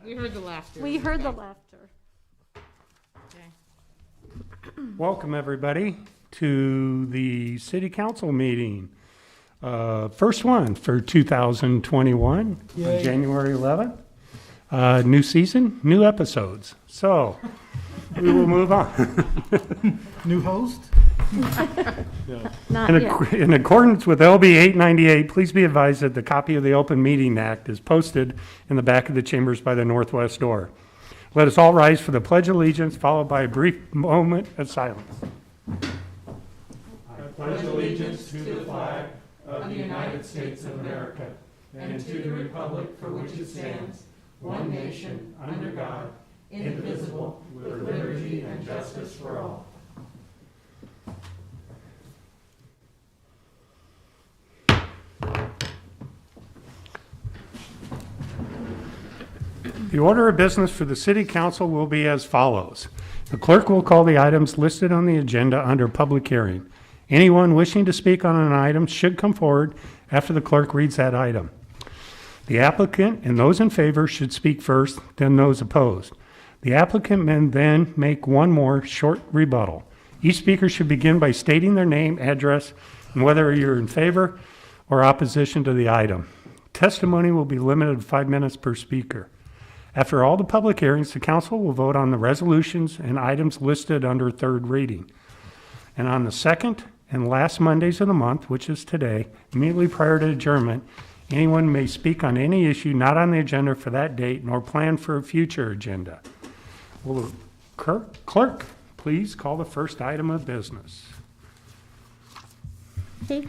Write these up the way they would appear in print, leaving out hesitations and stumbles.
We heard the laughter. We heard the laughter. Okay. Welcome, everybody, to the City Council meeting. First one for 2021, Yay. January 11th. New season, new episodes. So we will move on. New host? Not yet. In accordance with LB 898, please be advised that the copy of the Open Meeting Act is posted in the back of the chambers by the northwest door. Let us all rise for the Pledge of Allegiance, followed by a brief moment of silence. I pledge allegiance to the flag of the United States of America and to the republic for which it stands, one nation, under God, indivisible, with liberty and justice for all. The order of business for the City Council will be as follows. The clerk will call the items listed on the agenda under public hearing. Anyone wishing to speak on an item should come forward after the clerk reads that item. The applicant and those in favor should speak first, then those opposed. The applicant may then make one more short rebuttal. Each speaker should begin by stating their name, address, and whether you're in favor or opposition to the item. Testimony will be limited to 5 minutes per speaker. After all the public hearings, the council will vote on the resolutions and items listed under third reading. And on the second and last Mondays of the month, which is today, immediately prior to adjournment, anyone may speak on any issue not on the agenda for that date nor planned for a future agenda. Will the clerk please call the first item of business? Okay,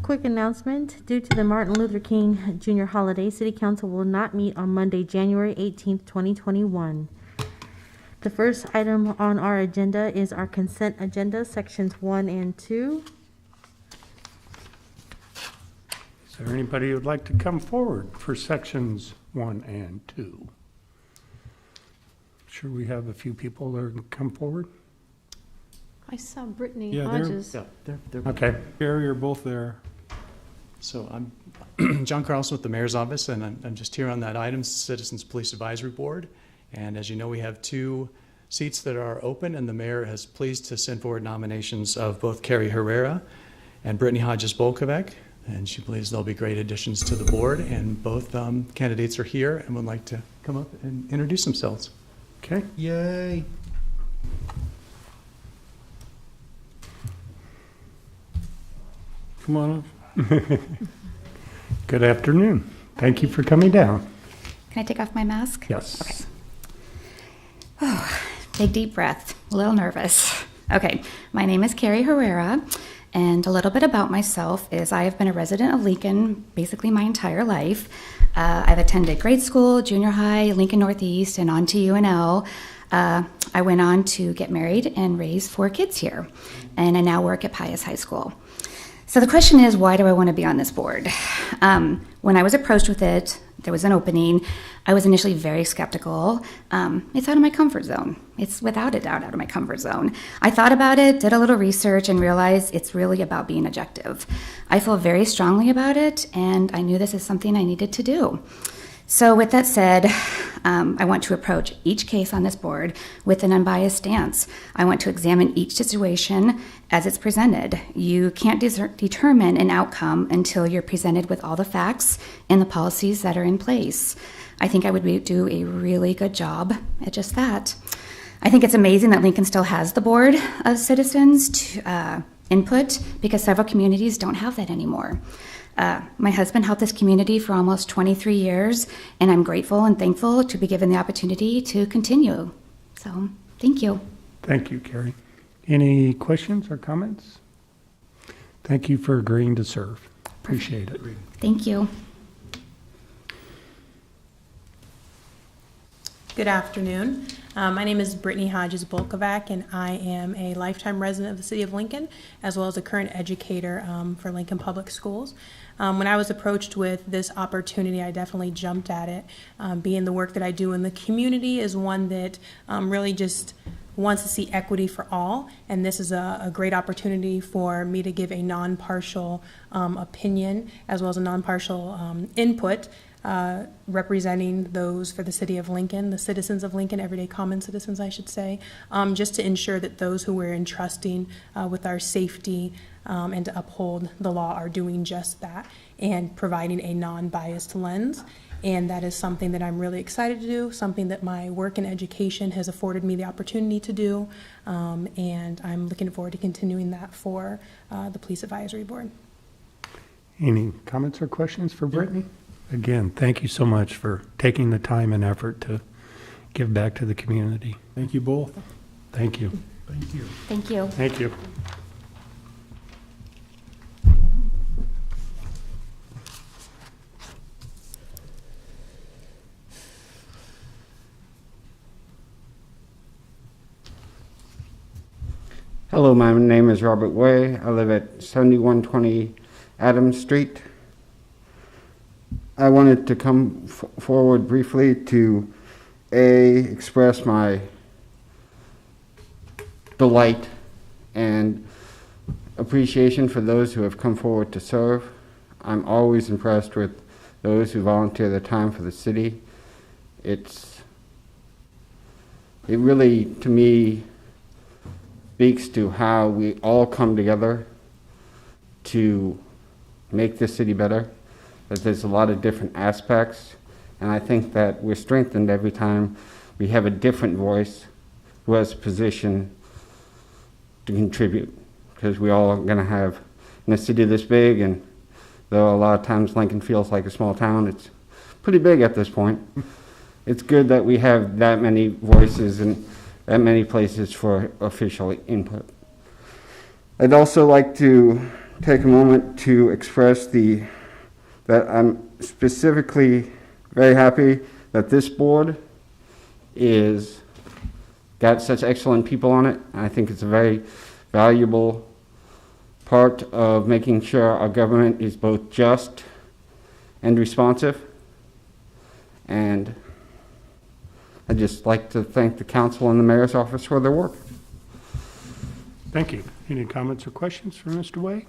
quick announcement. Due to the Martin Luther King Jr. holiday, City Council will not meet on Monday, January 18th, 2021. The first item on our agenda is our consent agenda, sections 1 and 2. Is there anybody who would like to come forward for sections 1 and 2? Sure, we have a few people that are come forward. I saw Brittany Yeah, Hodges. they're Okay. Carrie are both there. So I'm John Carlson with the Mayor's Office, and I'm just here on that item, Citizens Police Advisory Board. And as you know, we have 2 seats that are open, and the mayor has pleased to send forward nominations of both Carrie Herrera and Brittany Hodges-Bolkovec, and she believes they'll be great additions to the board. And both candidates are here and would like to come up and introduce themselves. Okay. Yay. Come on up. Good afternoon. Thank you for coming down. Can I take off my mask? Yes. Okay. Oh, big deep breath. A little nervous. Okay, my name is Carrie Herrera, and a little bit about myself is I have been a resident of Lincoln basically my entire life. I've attended grade school, junior high, Lincoln Northeast, and on to UNL. I went on to get married and raise 4 kids here, and I now work at Pius High School. So the question is, why do I want to be on this board? When I was approached with it, there was an opening. I was initially very skeptical. It's out of my comfort zone. It's without a doubt out of my comfort zone. I thought about it, did a little research, and realized it's really about being objective. I feel very strongly about it, and I knew this is something I needed to do. So with that said, I want to approach each case on this board with an unbiased stance. I want to examine each situation as it's presented. You can't determine an outcome until you're presented with all the facts and the policies that are in place. I think I would do a really good job at just that. I think it's amazing that Lincoln still has the board of citizens to input, because several communities don't have that anymore. My husband helped this community for almost 23 years, and I'm grateful and thankful to be given the opportunity to continue. So, thank you. Thank you, Carrie. Any questions or comments? Thank you for agreeing to serve. Appreciate it. Thank you. Good afternoon. My name is Brittany Hodges-Bolkovec, and I am a lifetime resident of the city of Lincoln, as well as a current educator for Lincoln Public Schools. When I was approached with this opportunity, I definitely jumped at it. Being the work that I do in the community is one that really just wants to see equity for all, and this is a great opportunity for me to give a non-partial opinion as well as a non-partial input representing those for the city of Lincoln, the citizens of Lincoln, everyday common citizens, I should say, just to ensure that those who we're entrusting with our safety and to uphold the law are doing just that and providing a non-biased lens. And that is something that I'm really excited to do, something that my work in education has afforded me the opportunity to do. And I'm looking forward to continuing that for the Police Advisory Board. Any comments or questions for Brittany? Again, thank you so much for taking the time and effort to give back to the community. Thank you both. Thank you. Thank you. Thank you. Thank you. Hello, my name is Robert Way. I live at 7120 Adams Street. I wanted to come forward briefly to express my delight and appreciation for those who have come forward to serve. I'm always impressed with those who volunteer their time for the city. It really, to me, speaks to how we all come together to make this city better. That there's a lot of different aspects, and I think that we're strengthened every time we have a different voice who has a position to contribute, because we all are going to have, in a city this big, and though a lot of times Lincoln feels like a small town, it's pretty big at this point. It's good that we have that many voices and that many places for official input. I'd also like to take a moment to express that I'm specifically very happy that this board is got such excellent people on it. I think it's a very valuable part of making sure our government is both just and responsive. And I'd just like to thank the council and the mayor's office for their work. Thank you. Any comments or questions for Mr. Way?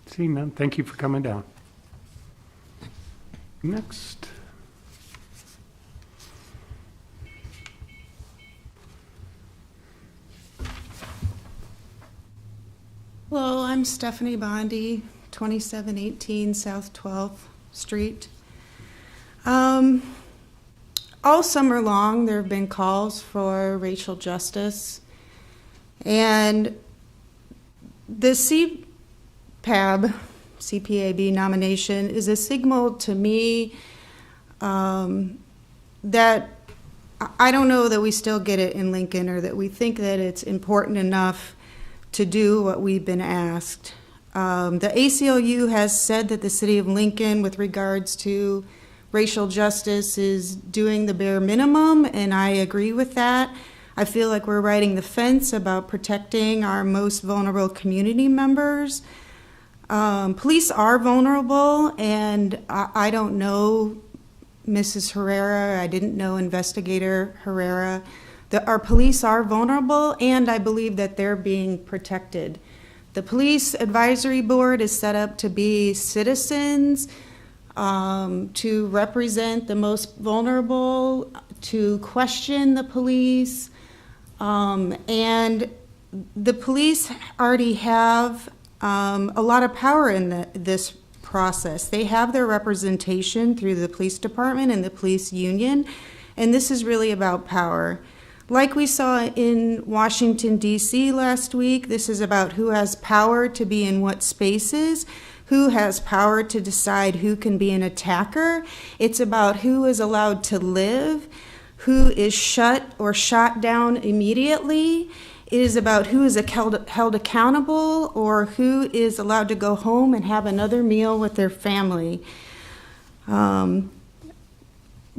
Seeing none, thank you for coming down. Next. Hello, I'm Stephanie Bondi, 2718 South 12th Street. All summer long, there have been calls for racial justice, and the CPAB nomination is a signal to me that I don't know that we still get it in Lincoln, or that we think that it's important enough to do what we've been asked. The ACLU has said that the city of Lincoln, with regards to racial justice, is doing the bare minimum, and I agree with that. I feel like we're riding the fence about protecting our most vulnerable community members. Police are vulnerable, and I don't know Mrs. Herrera. I didn't know Investigator Herrera. Our police are vulnerable, and I believe that they're being protected. The Police Advisory Board is set up to be citizens, to represent the most vulnerable, to question the police, and the police already have a lot of power in this process. They have their representation through the police department and the police union, and this is really about power. Like we saw in Washington, D.C. last week, this is about who has power to be in what spaces, who has power to decide who can be an attacker. It's about who is allowed to live, who is shut or shot down immediately. It is about who is held accountable, or who is allowed to go home and have another meal with their family.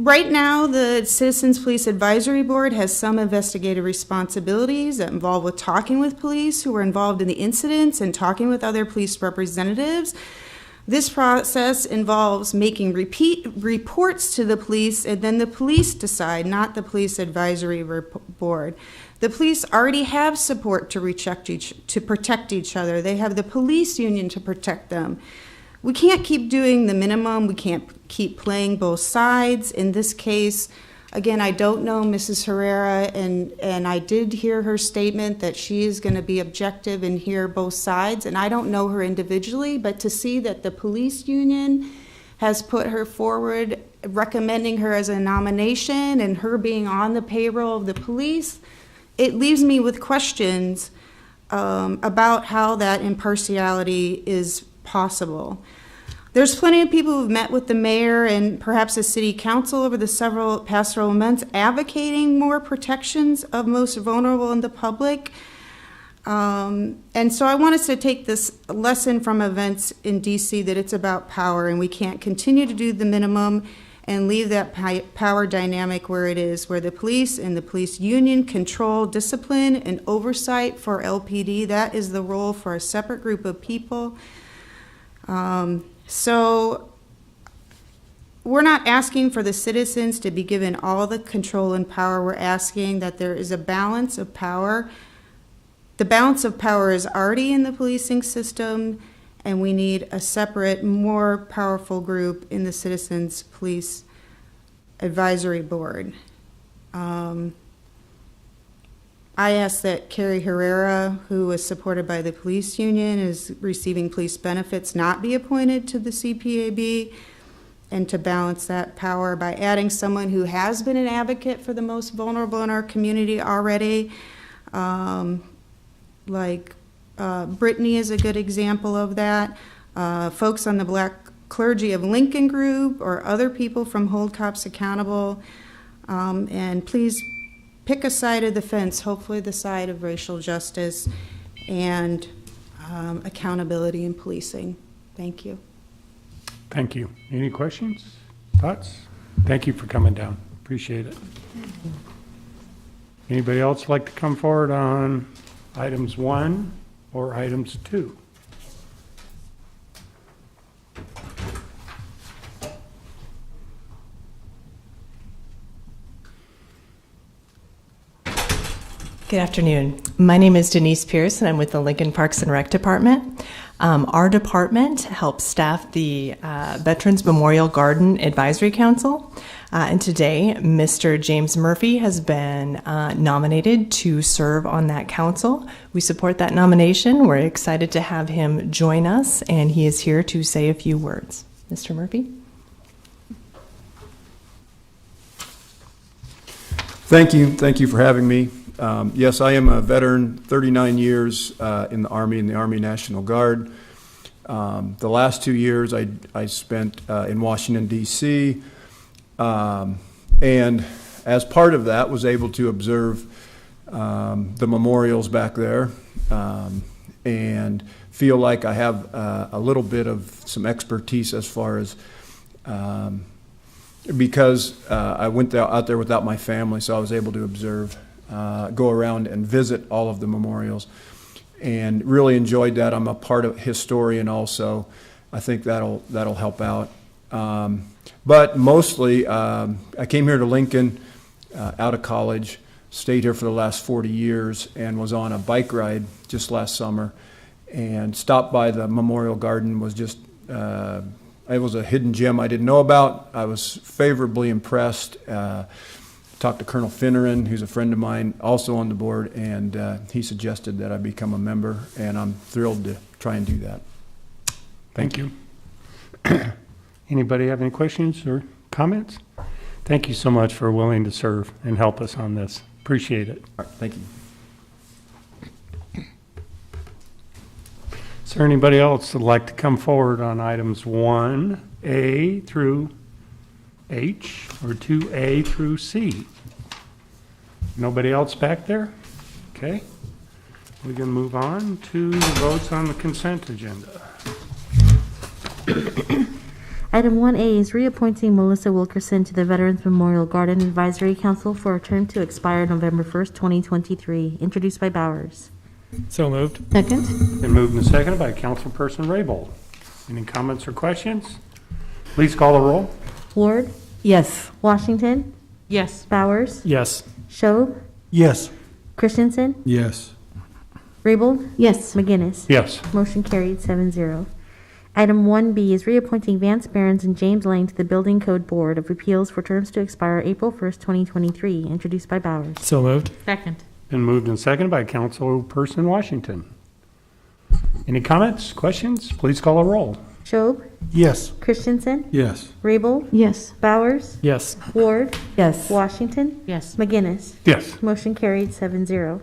Right now, the Citizens Police Advisory Board has some investigative responsibilities that involve with talking with police who were involved in the incidents and talking with other police representatives. This process involves making repeat reports to the police, and then the police decide, not the Police Advisory Board. The police already have support to protect each other. They have the police union to protect them. we can't keep doing the minimum. We can't keep playing both sides. In this case, again, I don't know Mrs. Herrera, and I did hear her statement that she is going to be objective and hear both sides, and I don't know her individually, but to see that the police union has put her forward, recommending her as a nomination, and her being on the payroll of the police, it leaves me with questions about how that impartiality is possible. There's plenty of people who've met with the mayor and perhaps the city council over the past several months advocating more protections of most vulnerable in the public. And so I want us to take this lesson from events in DC that it's about power, and we can't continue to do the minimum and leave that power dynamic where it is, where the police and the police union control discipline and oversight for LPD. That is the role for a separate group of people. So we're not asking for the citizens to be given all the control and power. We're asking that there is a balance of power. The balance of power is already in the policing system, and we need a separate, more powerful group in the Citizens Police Advisory Board. I ask that Carrie Herrera, who was supported by the police union, is receiving police benefits, not be appointed to the CPAB, and to balance that power by adding someone who has been an advocate for the most vulnerable in our community already. Brittany is a good example of that. Folks on the Black Clergy of Lincoln group or other people from Hold Cops Accountable. And please pick a side of the fence, hopefully the side of racial justice and accountability in policing. Thank you. Thank you. Any questions, thoughts? Thank you for coming down. Appreciate it. Anybody else like to come forward on items 1 or items 2? Good afternoon. My name is Denise Pierce, and I'm with the Lincoln Parks and Rec Department. Our department helps staff the Veterans Memorial Garden Advisory Council. And today, Mr. James Murphy has been nominated to serve on that council. We support that nomination. We're excited to have him join us, and he is here to say a few words. Mr. Murphy? Thank you. Thank you for having me. Yes, I am a veteran, 39 years in the Army National Guard. The last 2 years I spent in Washington, D.C., and as part of that was able to observe the memorials back there and feel like I have a little bit of some expertise as far as because I went out there without my family, so I was able to observe, go around and visit all of the memorials, and really enjoyed that. I'm a part of historian also. I think that'll help out. But mostly, I came here to Lincoln out of college, stayed here for the last 40 years, and was on a bike ride just last summer, and stopped by the Memorial Garden. Was just it was a hidden gem I didn't know about. I was favorably impressed. Talked to Colonel Finneran, who's a friend of mine, also on the board, and he suggested that I become a member, and I'm thrilled to try and do that. Thank you. Anybody have any questions or comments? Thank you so much for willing to serve and help us on this. Appreciate it. All right, thank you. Is there anybody else that'd like to come forward on items 1A through H or 2A through C? Nobody else back there? Okay. We can move on to the votes on the consent agenda. Item 1A is reappointing Melissa Wilkerson to the Veterans Memorial Garden Advisory Council for a term to expire November 1st, 2023, introduced by Bowers. So moved. Second. Been moved and seconded by Councilperson Raybold. Any comments or questions? Please call the roll. Ward, Yes. Washington, Yes. Bowers, Yes. Schob, Yes. Christensen, Yes. Raybold, Yes. McGinnis. Yes. Motion carried 7-0. Item 1B is reappointing Vance, Barrens, and James Lane to the Building Code Board of Appeals for terms to expire April 1st, 2023, introduced by Bowers. So moved. Second. Been moved and seconded by Councilperson Washington. Any comments, questions? Please call a roll. Schob, Yes. Christensen, Yes. Rabel, Yes. Bowers, Yes. Ward, Yes. Washington, Yes. McGinnis. Yes. Motion carried 7-0.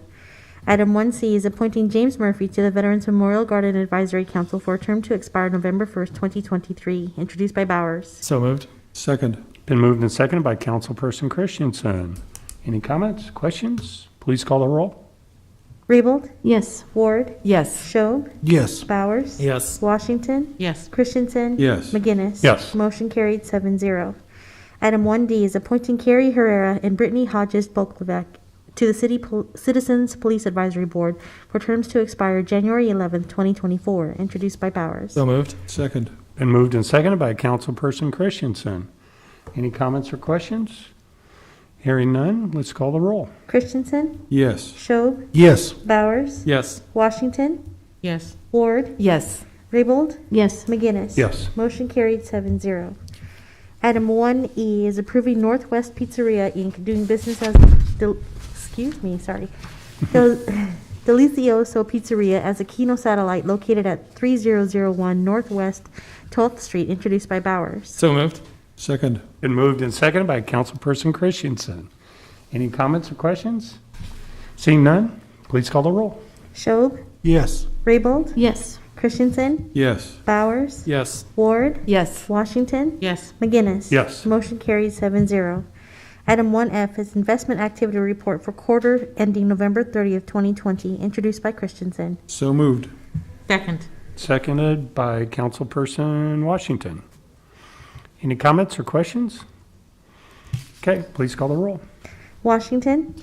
Item 1C is appointing James Murphy to the Veterans Memorial Garden Advisory Council for a term to expire November 1st, 2023, introduced by Bowers. So moved. Second. Been moved and seconded by Councilperson Christensen. Any comments, questions? Please call the roll. Rabel, Yes. Ward, Yes. Schob, Yes. Bowers, Yes. Washington, Yes. Christensen, Yes. McGinnis. Yes. Motion carried 7-0. Item 1D is appointing Carrie Herrera and Brittany Hodges Bolkovec to the Citizens Police Advisory Board for terms to expire January 11th, 2024, introduced by Bowers. So moved. Second. Been moved and seconded by Councilperson Christensen. Any comments or questions? Hearing none, let's call the roll. Christensen, Yes. Schob, Yes. Bowers, Yes. Washington, Yes. Ward, Yes. Raybold, Yes. McGinnis. Yes. Motion carried 7-0. Item 1E is approving Northwest Pizzeria, Inc., doing business as, Delicioso Pizzeria as a Keno satellite located at 3001 Northwest 12th Street, introduced by Bowers. So moved. Second. Been moved and seconded by Councilperson Christensen. Any comments or questions? Seeing none, please call the roll. Schob, Yes. Raybold, Yes. Christensen, Yes. Bowers, Yes. Ward, Yes. Washington, Yes. McGinnis. Yes. Motion carried 7-0. Item 1F is Investment Activity Report for quarter ending November 30th, 2020, introduced by Christensen. So moved. Second. Seconded by Councilperson Washington. Any comments or questions? Okay, please call the roll. Washington,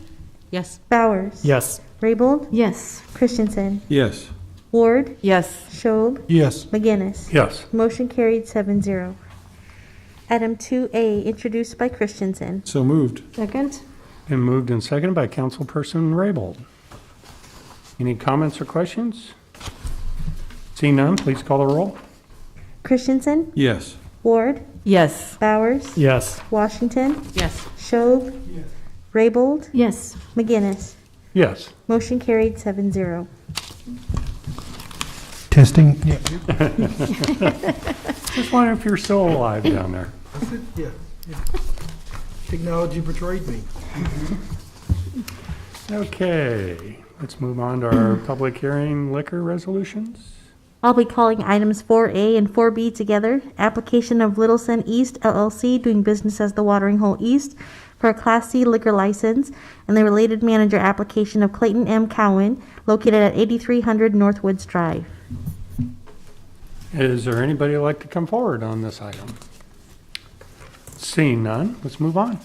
Yes. Bowers, Yes. Raybold, Yes. Christensen, Yes. Ward, Yes. Schob, Yes. McGinnis. Yes. Motion carried 7-0. Item 2A, introduced by Christensen. So moved. Second. Been moved and seconded by Councilperson Raybold. Any comments or questions? Seeing none, please call the roll. Christensen, Yes. Ward, Yes. Bowers, Yes. Washington, Yes. Schob, Raybold, Yes. McGinnis. Yes. Motion carried 7-0. Testing. Yeah. Just wondering if you're still alive down there. Yeah. Technology betrayed me. Okay, let's move on to our public hearing liquor resolutions. I'll be calling items 4A and 4B together. Application of Little Sun East LLC, doing business as the Watering Hole East, for a Class C liquor license, and the related manager application of Clayton M. Cowan, located at 8300 Northwoods Drive. Is there anybody who'd like to come forward on this item? Seeing none, let's move on.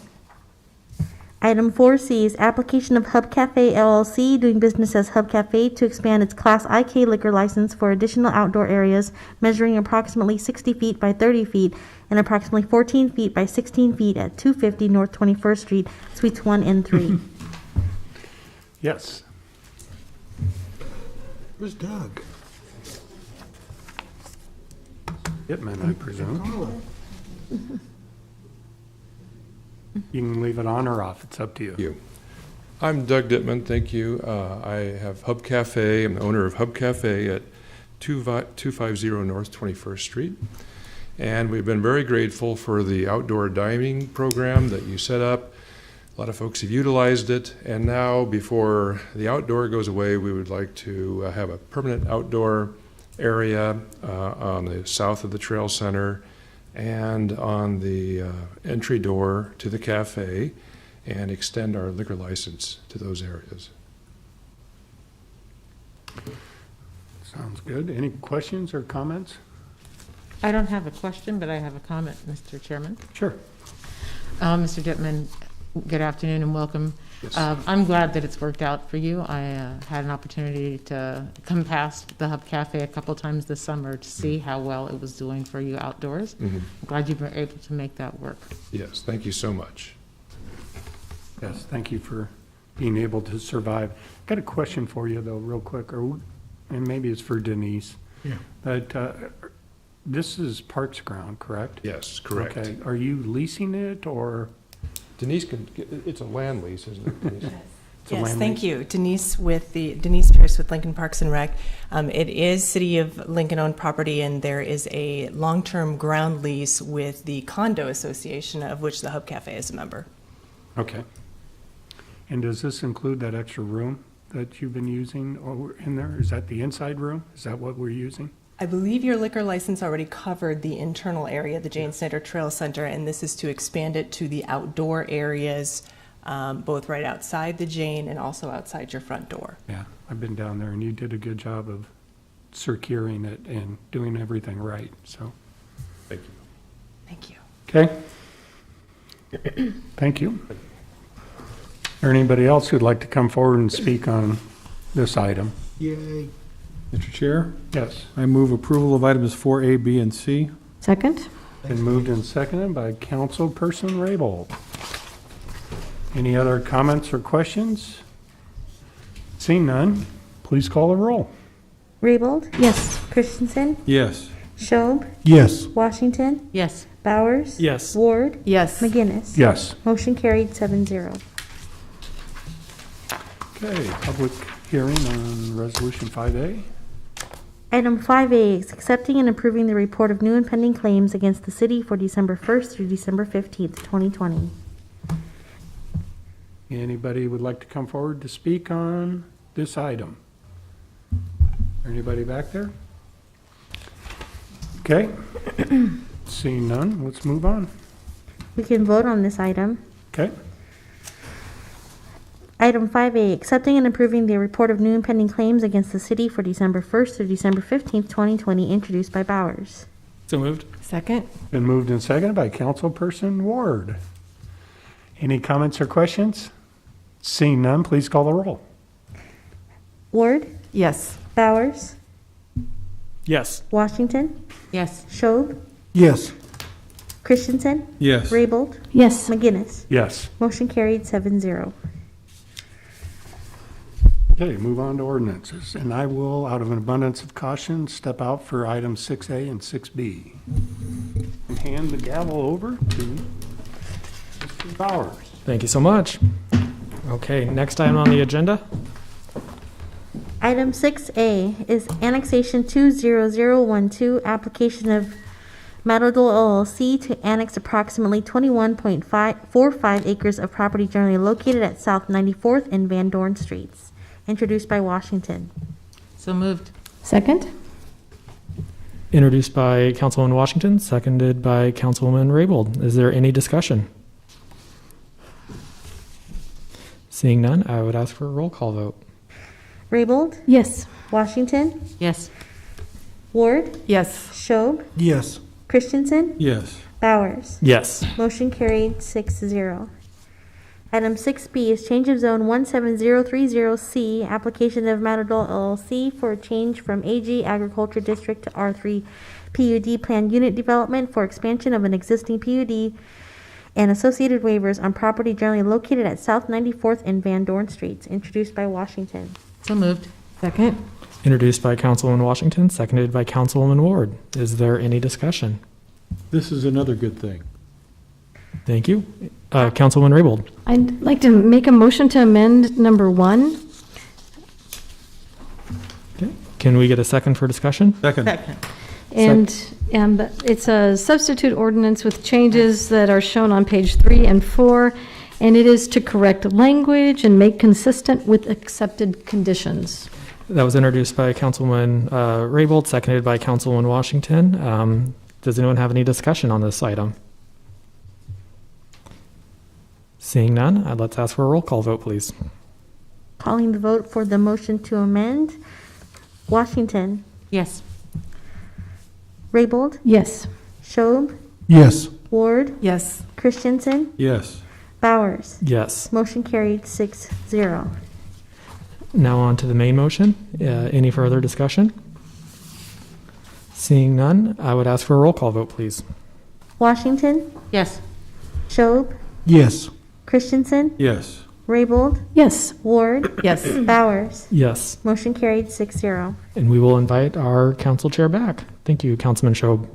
Item 4C is application of Hub Cafe LLC, doing business as Hub Cafe, to expand its Class IK liquor license for additional outdoor areas measuring approximately 60 feet by 30 feet and approximately 14 feet by 16 feet at 250 North 21st Street, Suites 1 and 3. Yes. Where's Doug? Dittman, I presume. You can leave it on or off, it's up to you. You. I'm Doug Dittman, thank you. I have Hub Cafe, I'm the owner of Hub Cafe at 250 North 21st Street. And we've been very grateful for the outdoor dining program that you set up. A lot of folks have utilized it, and now before the outdoor goes away, we would like to have a permanent outdoor area on the south of the Trail Center and on the entry door to the cafe, and extend our liquor license to those areas. Sounds good. Any questions or comments? I don't have a question, but I have a comment, Mr. Chairman. Sure. Mr. Dittman, good afternoon and welcome. Yes. I'm glad that it's worked out for you. I had an opportunity to come past the Hub Cafe a couple times this summer to see how well it was doing for you outdoors. Mm-hmm. I'm glad you were able to make that work. Yes, thank you so much. Yes, thank you for being able to survive. Got a question for you though, real quick, and maybe it's for Denise. Yeah. But this is Parks Ground, correct? Yes, correct. Okay, are you leasing it, or? Denise it's a land lease, isn't it, Denise? It's a Yes, land thank lease? you. Denise Pierce with Lincoln Parks and Rec. It is City of Lincoln-owned property, and there is a long-term ground lease with the condo association, of which the Hub Cafe is a member. Okay. And does this include that extra room that you've been using over in there? Is that the inside room? Is that what we're using? I believe your liquor license already covered the internal area, the Jane Snyder Trail Center, and this is to expand it to the outdoor areas, both right outside the Jane and also outside your front door. Yeah, I've been down there, and you did a good job of securing it and doing everything right, so, Thank you. Thank you. okay? Thank you. Is there anybody else who'd like to come forward and speak on this item? Yay. Mr. Chair, Yes, I move approval of items 4A, B, and C. Second? been moved and seconded by Councilperson Raybold. Any other comments or questions? Seeing none, please call the roll. Raybold? Yes. Christensen? Yes. Schob? Yes. Washington? Yes. Bowers? Yes. Ward? Yes. McGinnis? Yes. Motion carried 7-0. Okay, public hearing on Resolution 5A. Item 5A is accepting and approving the report of new and pending claims against the city for December 1st through December 15th, 2020. Anybody would like to come forward to speak on this item? Anybody back there? Okay. Seeing none, let's move on. We can vote on this item. Okay. Item 5A, accepting and approving the report of new and pending claims against the city for December 1st through December 15th, 2020, introduced by Bowers. So moved. Second? Been moved and seconded by Councilperson Ward. Any comments or questions? Seeing none, please call the roll. Ward? Yes. Bowers? Yes. Washington? Yes. Schob? Yes. Christensen? Yes. Raybold? Yes. McGinnis? Yes. Motion carried 7-0. Okay, move on to ordinances, and I will, out of an abundance of caution, step out for items 6A and 6B. And hand the gavel over to Mr. Bowers. Thank you so much. Okay, next item on the agenda. Item 6A is annexation 20012, application of Matador LLC to annex approximately 21.45 acres of property generally located at South 94th and Van Dorn Streets. Introduced by Washington. So moved. Second? Introduced by Councilwoman Washington, seconded by Councilwoman Raybold. Is there any discussion? Seeing none, I would ask for a roll call vote. Raybold? Yes. Washington? Yes. Ward? Yes. Schob? Yes. Christensen? Yes. Bowers? Yes. Motion carried 6-0. Item 6B is change of zone 17030C, application of Matador LLC for a change from AG Agriculture District to R3 PUD Planned Unit Development for expansion of an existing PUD and associated waivers on property generally located at South 94th and Van Dorn Streets, introduced by Washington. So moved. Second? Introduced by Councilwoman Washington, seconded by Councilwoman Ward. Is there any discussion? This is another good thing. Thank you. Councilwoman Raybold. I'd like to make a motion to amend number 1. Okay. Can we get a second for discussion? Second. And it's a substitute ordinance with changes that are shown on page 3 and 4. And it is to correct language and make consistent with accepted conditions. That was introduced by Councilwoman Raybold, seconded by Councilwoman Washington. Does anyone have any discussion on this item? Seeing none, let's ask for a roll call vote, please. Calling the vote for the motion to amend. Washington. Yes. Raybold. Yes. Schob. Yes. Ward. Yes. Christensen. Yes. Bowers. Yes. Motion carried 6-0. Now on to the main motion. Any further discussion? Seeing none, I would ask for a roll call vote, please. Washington. Yes. Schob. Yes. Christensen. Yes. Raybold. Yes. Ward. Yes. Bowers. Yes. Motion carried 6-0. And we will invite our council chair back. Thank you, Councilman Schob.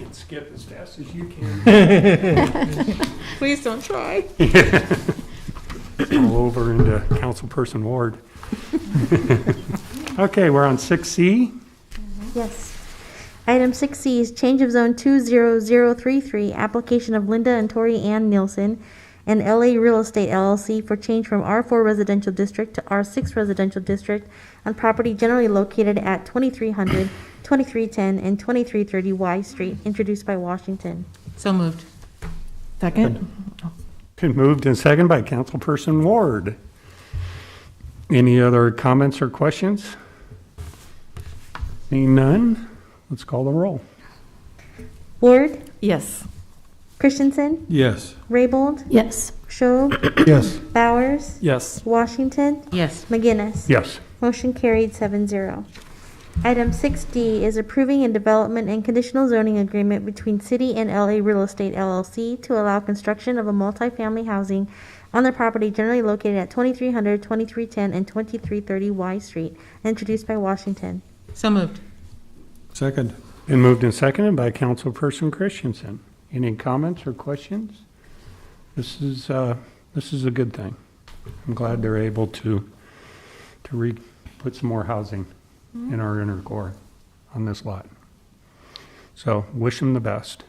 can skip as fast as you can. Please don't try. All over into Councilperson Ward. Okay, we're on 6C. Yes. Item 6C is change of zone 20033, application of Linda and Tori Ann Nielsen and LA Real Estate LLC for change from R4 Residential District to R6 Residential District on property generally located at 2300, 2310, and 2330 Y Street, introduced by Washington. So moved. Second? Been moved and seconded by Councilperson Ward. Any other comments or questions? Seeing none, let's call the roll. Ward, Yes. Christensen, Yes. Raybold, Yes. Schob, Yes. Bowers, Yes. Washington, Yes. McGinnis. Yes. Motion carried 7-0. Item 6D is approving a development and conditional zoning agreement between City and LA Real Estate LLC to allow construction of a multifamily housing on the property generally located at 2300, 2310, and 2330 Y Street, introduced by Washington. So moved. Second. Been moved and seconded by Councilperson Christensen. Any comments or questions? This is a good thing. I'm glad they're able to put some more housing in our inner core on this lot. So wish them the best.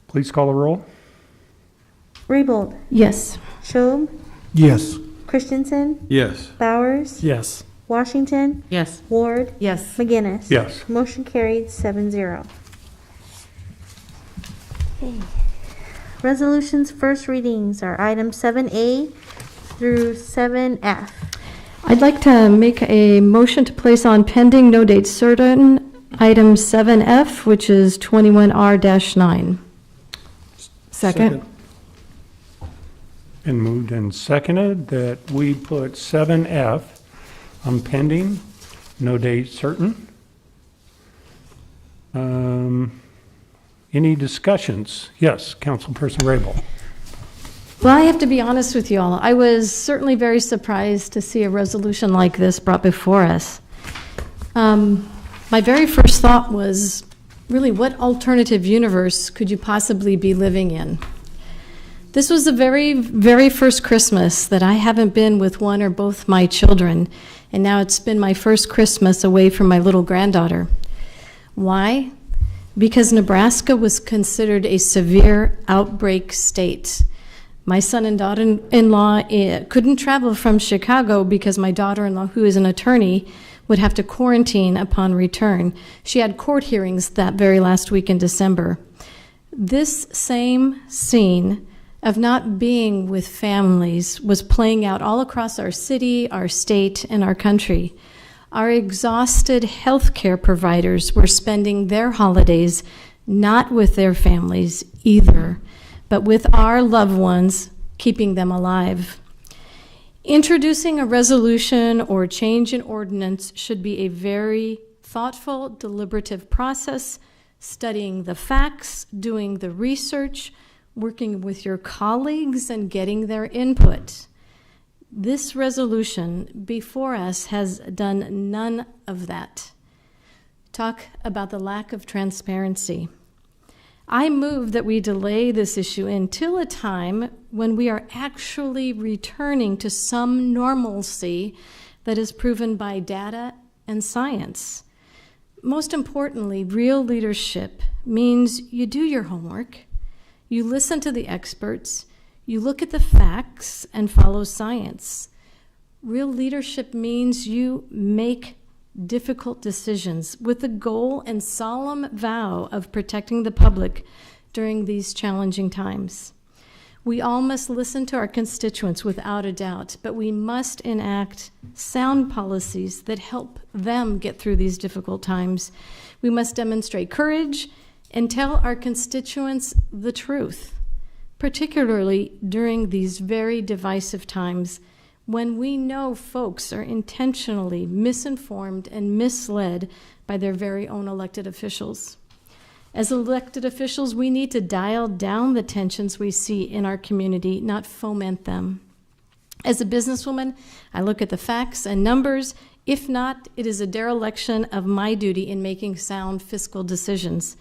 Please call the roll. Raybold, Yes. Schob, Yes. Christensen, Yes. Bowers, Yes. Washington, Yes. Ward, Yes. McGinnis. Yes. Motion carried 7-0. Okay. Resolutions first readings are items 7A through 7F. I'd like to make a motion to place on pending, no date certain, item 7F, which is 21R-9. Second? Been moved and seconded that we put 7F on pending, no date certain. Any discussions? Yes, Councilperson Raybold. Well, I have to be honest with you all. I was certainly very surprised to see a resolution like this brought before us. My very first thought was, really, what alternative universe could you possibly be living in? This was the very, very first Christmas that I haven't been with one or both my children, and now it's been my first Christmas away from my little granddaughter. Why? Because Nebraska was considered a severe outbreak state. My son and daughter-in-law couldn't travel from Chicago because my daughter-in-law, who is an attorney, would have to quarantine upon return. She had court hearings that very last week in December. This same scene of not being with families was playing out all across our city, our state, and our country. Our exhausted healthcare providers were spending their holidays not with their families either, but with our loved ones, keeping them alive. Introducing a resolution or change in ordinance should be a very thoughtful, deliberative process, studying the facts, doing the research, working with your colleagues, and getting their input. This resolution before us has done none of that. Talk about the lack of transparency. I move that we delay this issue until a time when we are actually returning to some normalcy that is proven by data and science. Most importantly, real leadership means you do your homework, you listen to the experts, you look at the facts and follow science. Real leadership means you make difficult decisions with the goal and solemn vow of protecting the public during these challenging times. We all must listen to our constituents without a doubt, but we must enact sound policies that help them get through these difficult times. We must demonstrate courage and tell our constituents the truth, particularly during these very divisive times when we know folks are intentionally misinformed and misled by their very own elected officials. As elected officials, we need to dial down the tensions we see in our community, not foment them. As a businesswoman, I look at the facts and numbers. If not, it is a dereliction of my duty in making sound fiscal decisions.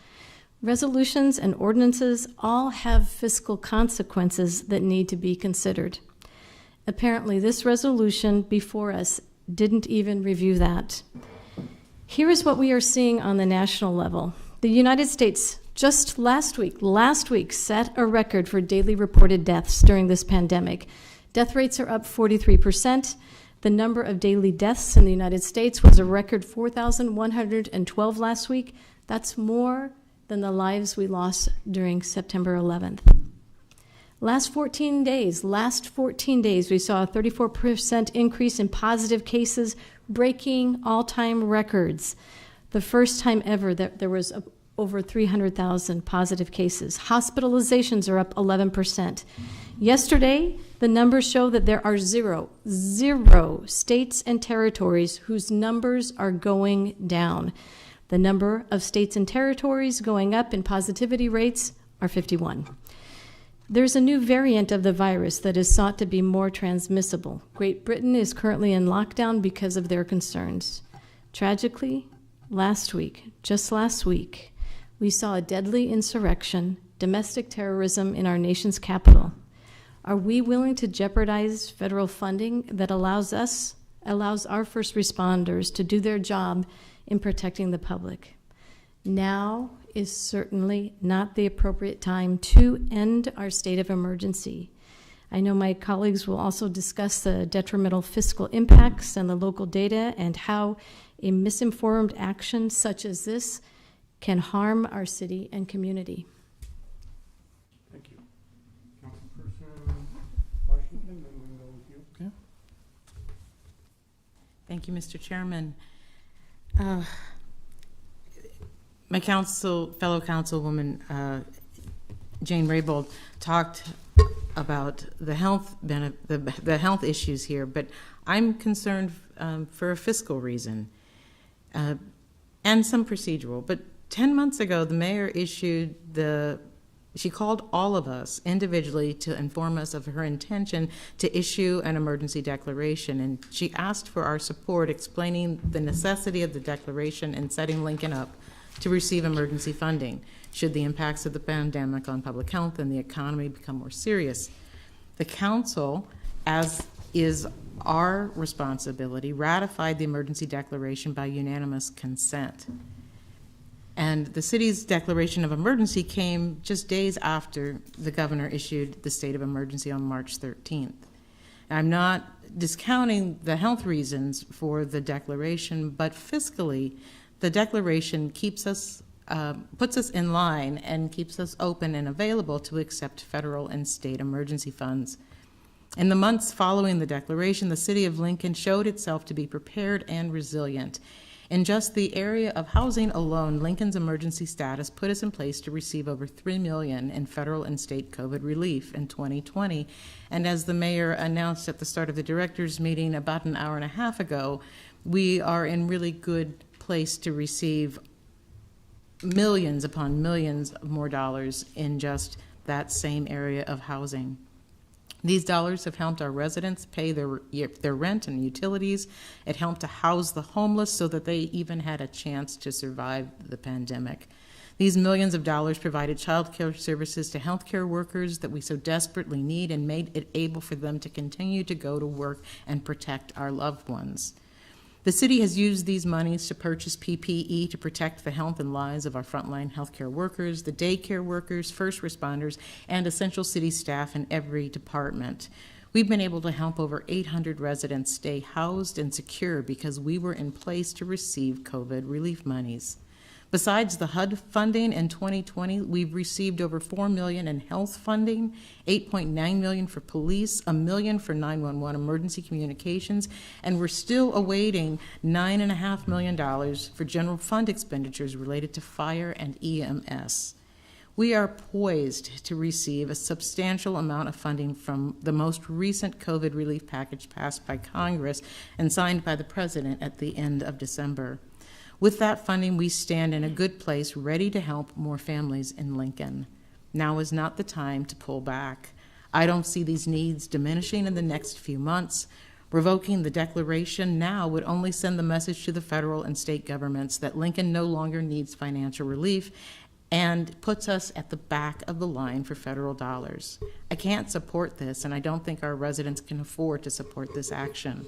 Resolutions and ordinances all have fiscal consequences that need to be considered. Apparently, this resolution before us didn't even review that. Here is what we are seeing on the national level. The United States just last week set a record for daily reported deaths during this pandemic. Death rates are up 43%. The number of daily deaths in the United States was a record 4,112 last week. That's more than the lives we lost during September 11th. Last 14 days, we saw a 34% increase in positive cases, breaking all-time records. The first time ever that there was over 300,000 positive cases. Hospitalizations are up 11%. Yesterday, the numbers show that there are zero states and territories whose numbers are going down. The number of states and territories going up in positivity rates are 51. There's a new variant of the virus that is sought to be more transmissible. Great Britain is currently in lockdown because of their concerns. Tragically, just last week, we saw a deadly insurrection, domestic terrorism in our nation's capital. Are we willing to jeopardize federal funding that allows our first responders to do their job in protecting the public? Now is certainly not the appropriate time to end our state of emergency. I know my colleagues will also discuss the detrimental fiscal impacts and the local data and how a misinformed action such as this can harm our city and community. Thank you. Councilperson Washington, then we'll go with you. Okay. Thank you, Mr. Chairman. My fellow councilwoman, Jane Raybould, talked about the health issues here, but I'm concerned for a fiscal reason and some procedural. But 10 months ago, the mayor she called all of us individually to inform us of her intention to issue an emergency declaration, and she asked for our support, explaining the necessity of the declaration and setting Lincoln up to receive emergency funding should the impacts of the pandemic on public health and the economy become more serious. The council, as is our responsibility, ratified the emergency declaration by unanimous consent. And the city's declaration of emergency came just days after the governor issued the state of emergency on March 13th. I'm not discounting the health reasons for the declaration, but fiscally, the declaration puts us in line and keeps us open and available to accept federal and state emergency funds. In the months following the declaration, the city of Lincoln showed itself to be prepared and resilient. In just the area of housing alone, Lincoln's emergency status put us in place to receive over $3 million in federal and state COVID relief in 2020. And as the mayor announced at the start of the directors meeting about an hour and a half ago, we are in really good place to receive millions upon millions of more dollars in just that same area of housing. These dollars have helped our residents pay their rent and utilities. It helped to house the homeless so that they even had a chance to survive the pandemic. These millions of dollars provided child care services to healthcare workers that we so desperately need and made it able for them to continue to go to work and protect our loved ones. The city has used these monies to purchase PPE to protect the health and lives of our frontline healthcare workers, the daycare workers, first responders, and essential city staff in every department. We've been able to help over 800 residents stay housed and secure because we were in place to receive COVID relief monies. Besides the HUD funding in 2020, we've received over $4 million in health funding, $8.9 million for police, $1 million for 911 emergency communications, and we're still awaiting $9.5 million for general fund expenditures related to fire and EMS. We are poised to receive a substantial amount of funding from the most recent COVID relief package passed by Congress and signed by the President at the end of December. With that funding, we stand in a good place, ready to help more families in Lincoln. Now is not the time to pull back. I don't see these needs diminishing in the next few months. Revoking the declaration now would only send the message to the federal and state governments that Lincoln no longer needs financial relief and puts us at the back of the line for federal dollars. I can't support this, and I don't think our residents can afford to support this action.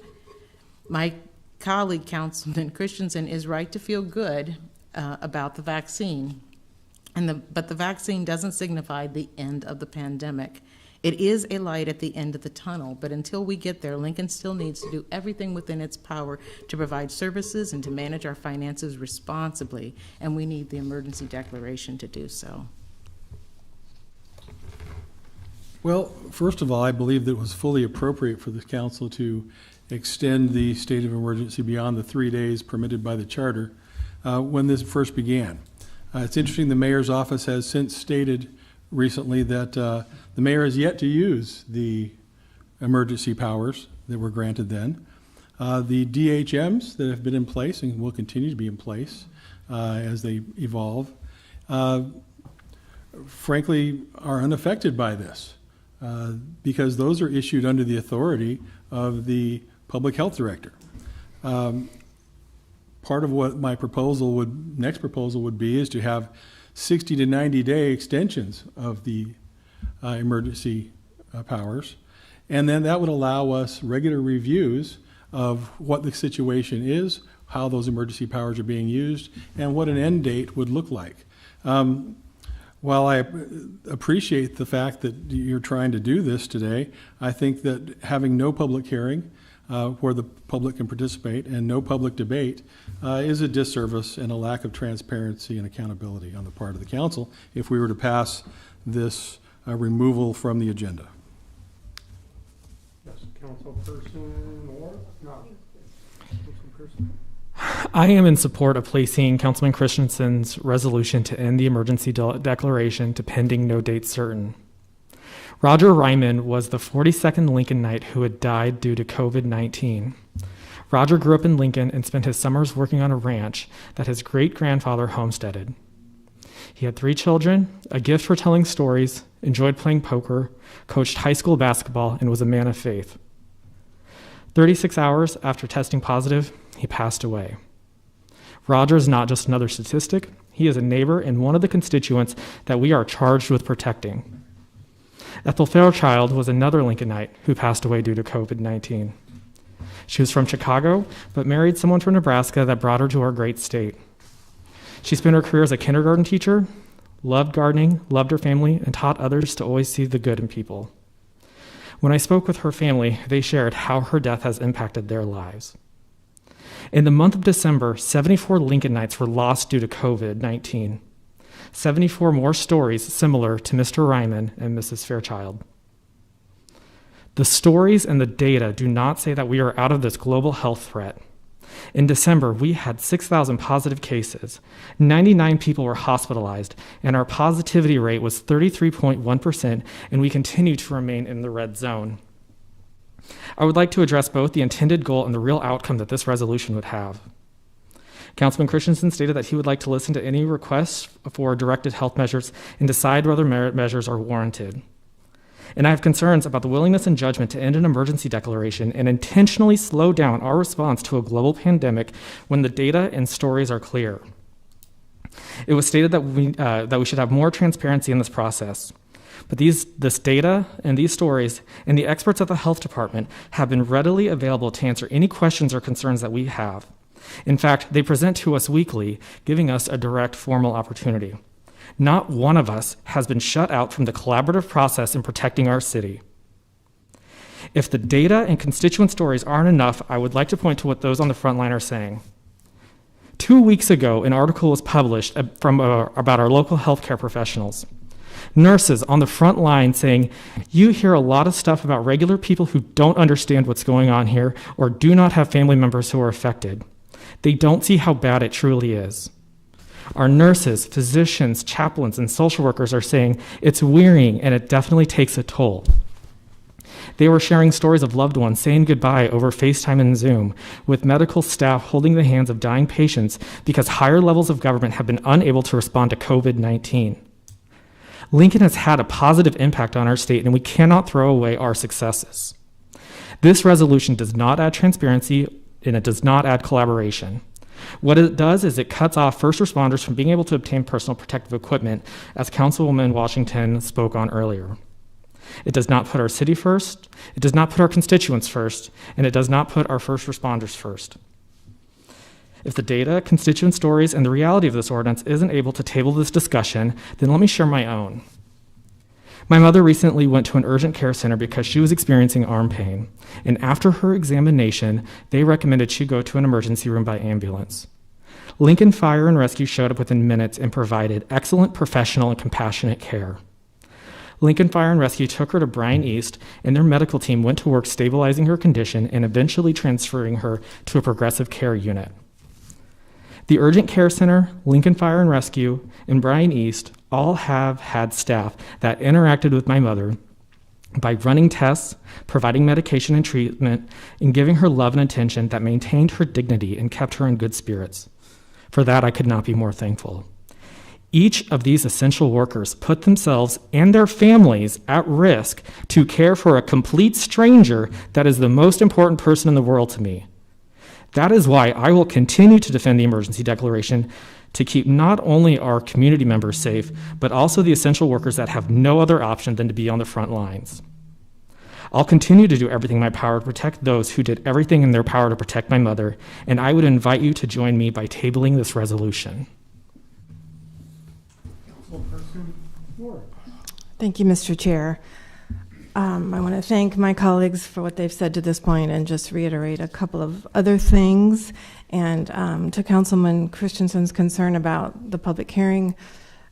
My colleague, Councilman Christensen, is right to feel good about the vaccine, but the vaccine doesn't signify the end of the pandemic. It is a light at the end of the tunnel, but until we get there, Lincoln still needs to do everything within its power to provide services and to manage our finances responsibly, and we need the emergency declaration to do so. Well, first of all, I believe that it was fully appropriate for the council to extend the state of emergency beyond the 3 days permitted by the charter when this first began. It's interesting, the mayor's office has since stated recently that the mayor has yet to use the emergency powers that were granted then. The DHMs that have been in place and will continue to be in place as they evolve, frankly, are unaffected by this because those are issued under the authority of the public health director. Part of what my next proposal would be is to have 60 to 90-day extensions of the emergency powers. And then that would allow us regular reviews of what the situation is, how those emergency powers are being used, and what an end date would look like. While I appreciate the fact that you're trying to do this today, I think that having no public hearing where the public can participate and no public debate is a disservice and a lack of transparency and accountability on the part of the council if we were to pass this removal from the agenda. Yes, Councilperson Moore? No. Councilperson. I am in support of placing Councilman Christensen's resolution to end the emergency declaration to pending no date certain. Roger Ryman was the 42nd Lincolnite who had died due to COVID-19. Roger grew up in Lincoln and spent his summers working on a ranch that his great-grandfather homesteaded. He had 3 children, a gift for telling stories, enjoyed playing poker, coached high school basketball, and was a man of faith. 36 hours after testing positive, he passed away. Roger is not just another statistic. He is a neighbor and one of the constituents that we are charged with protecting. Ethel Fairchild was another Lincolnite who passed away due to COVID-19. She was from Chicago, but married someone from Nebraska that brought her to our great state. She spent her career as a kindergarten teacher, loved gardening, loved her family, and taught others to always see the good in people. When I spoke with her family, they shared how her death has impacted their lives. In the month of December, 74 Lincolnites were lost due to COVID-19. 74 more stories similar to Mr. Ryman and Mrs. Fairchild. The stories and the data do not say that we are out of this global health threat. In December, we had 6,000 positive cases, 99 people were hospitalized, and our positivity rate was 33.1%, and we continue to remain in the red zone. I would like to address both the intended goal and the real outcome that this resolution would have. Councilman Christensen stated that he would like to listen to any requests for directed health measures and decide whether merit measures are warranted. And I have concerns about the willingness and judgment to end an emergency declaration and intentionally slow down our response to a global pandemic when the data and stories are clear. It was stated that we should have more transparency in this process. But this data and these stories and the experts at the health department have been readily available to answer any questions or concerns that we have. In fact, they present to us weekly, giving us a direct formal opportunity. Not one of us has been shut out from the collaborative process in protecting our city. If the data and constituent stories aren't enough, I would like to point to what those on the front line are saying. 2 weeks ago, an article was published about our local healthcare professionals. Nurses on the front line saying, you hear a lot of stuff about regular people who don't understand what's going on here or do not have family members who are affected. They don't see how bad it truly is. Our nurses, physicians, chaplains, and social workers are saying it's wearying and it definitely takes a toll. They were sharing stories of loved ones saying goodbye over FaceTime and Zoom, with medical staff holding the hands of dying patients because higher levels of government have been unable to respond to COVID-19. Lincoln has had a positive impact on our state, and we cannot throw away our successes. This resolution does not add transparency, and it does not add collaboration. What it does is it cuts off first responders from being able to obtain personal protective equipment, as Councilwoman Washington spoke on earlier. It does not put our city first, it does not put our constituents first, and it does not put our first responders first. If the data, constituent stories, and the reality of this ordinance isn't able to table this discussion, then let me share my own. My mother recently went to an urgent care center because she was experiencing arm pain, and after her examination, they recommended she go to an emergency room by ambulance. Lincoln Fire and Rescue showed up within minutes and provided excellent professional and compassionate care. Lincoln Fire and Rescue took her to Bryan East, and their medical team went to work stabilizing her condition and eventually transferring her to a progressive care unit. The Urgent Care Center, Lincoln Fire and Rescue, and Bryan East all have had staff that interacted with my mother by running tests, providing medication and treatment, and giving her love and attention that maintained her dignity and kept her in good spirits. For that, I could not be more thankful. Each of these essential workers put themselves and their families at risk to care for a complete stranger that is the most important person in the world to me. That is why I will continue to defend the emergency declaration to keep not only our community members safe, but also the essential workers that have no other option than to be on the front lines. I'll continue to do everything in my power to protect those who did everything in their power to protect my mother, and I would invite you to join me by tabling this resolution. Thank you, Mr. Chair. I want to thank my colleagues for what they've said to this point and just reiterate a couple of other things. And to Councilman Christensen's concern about the public hearing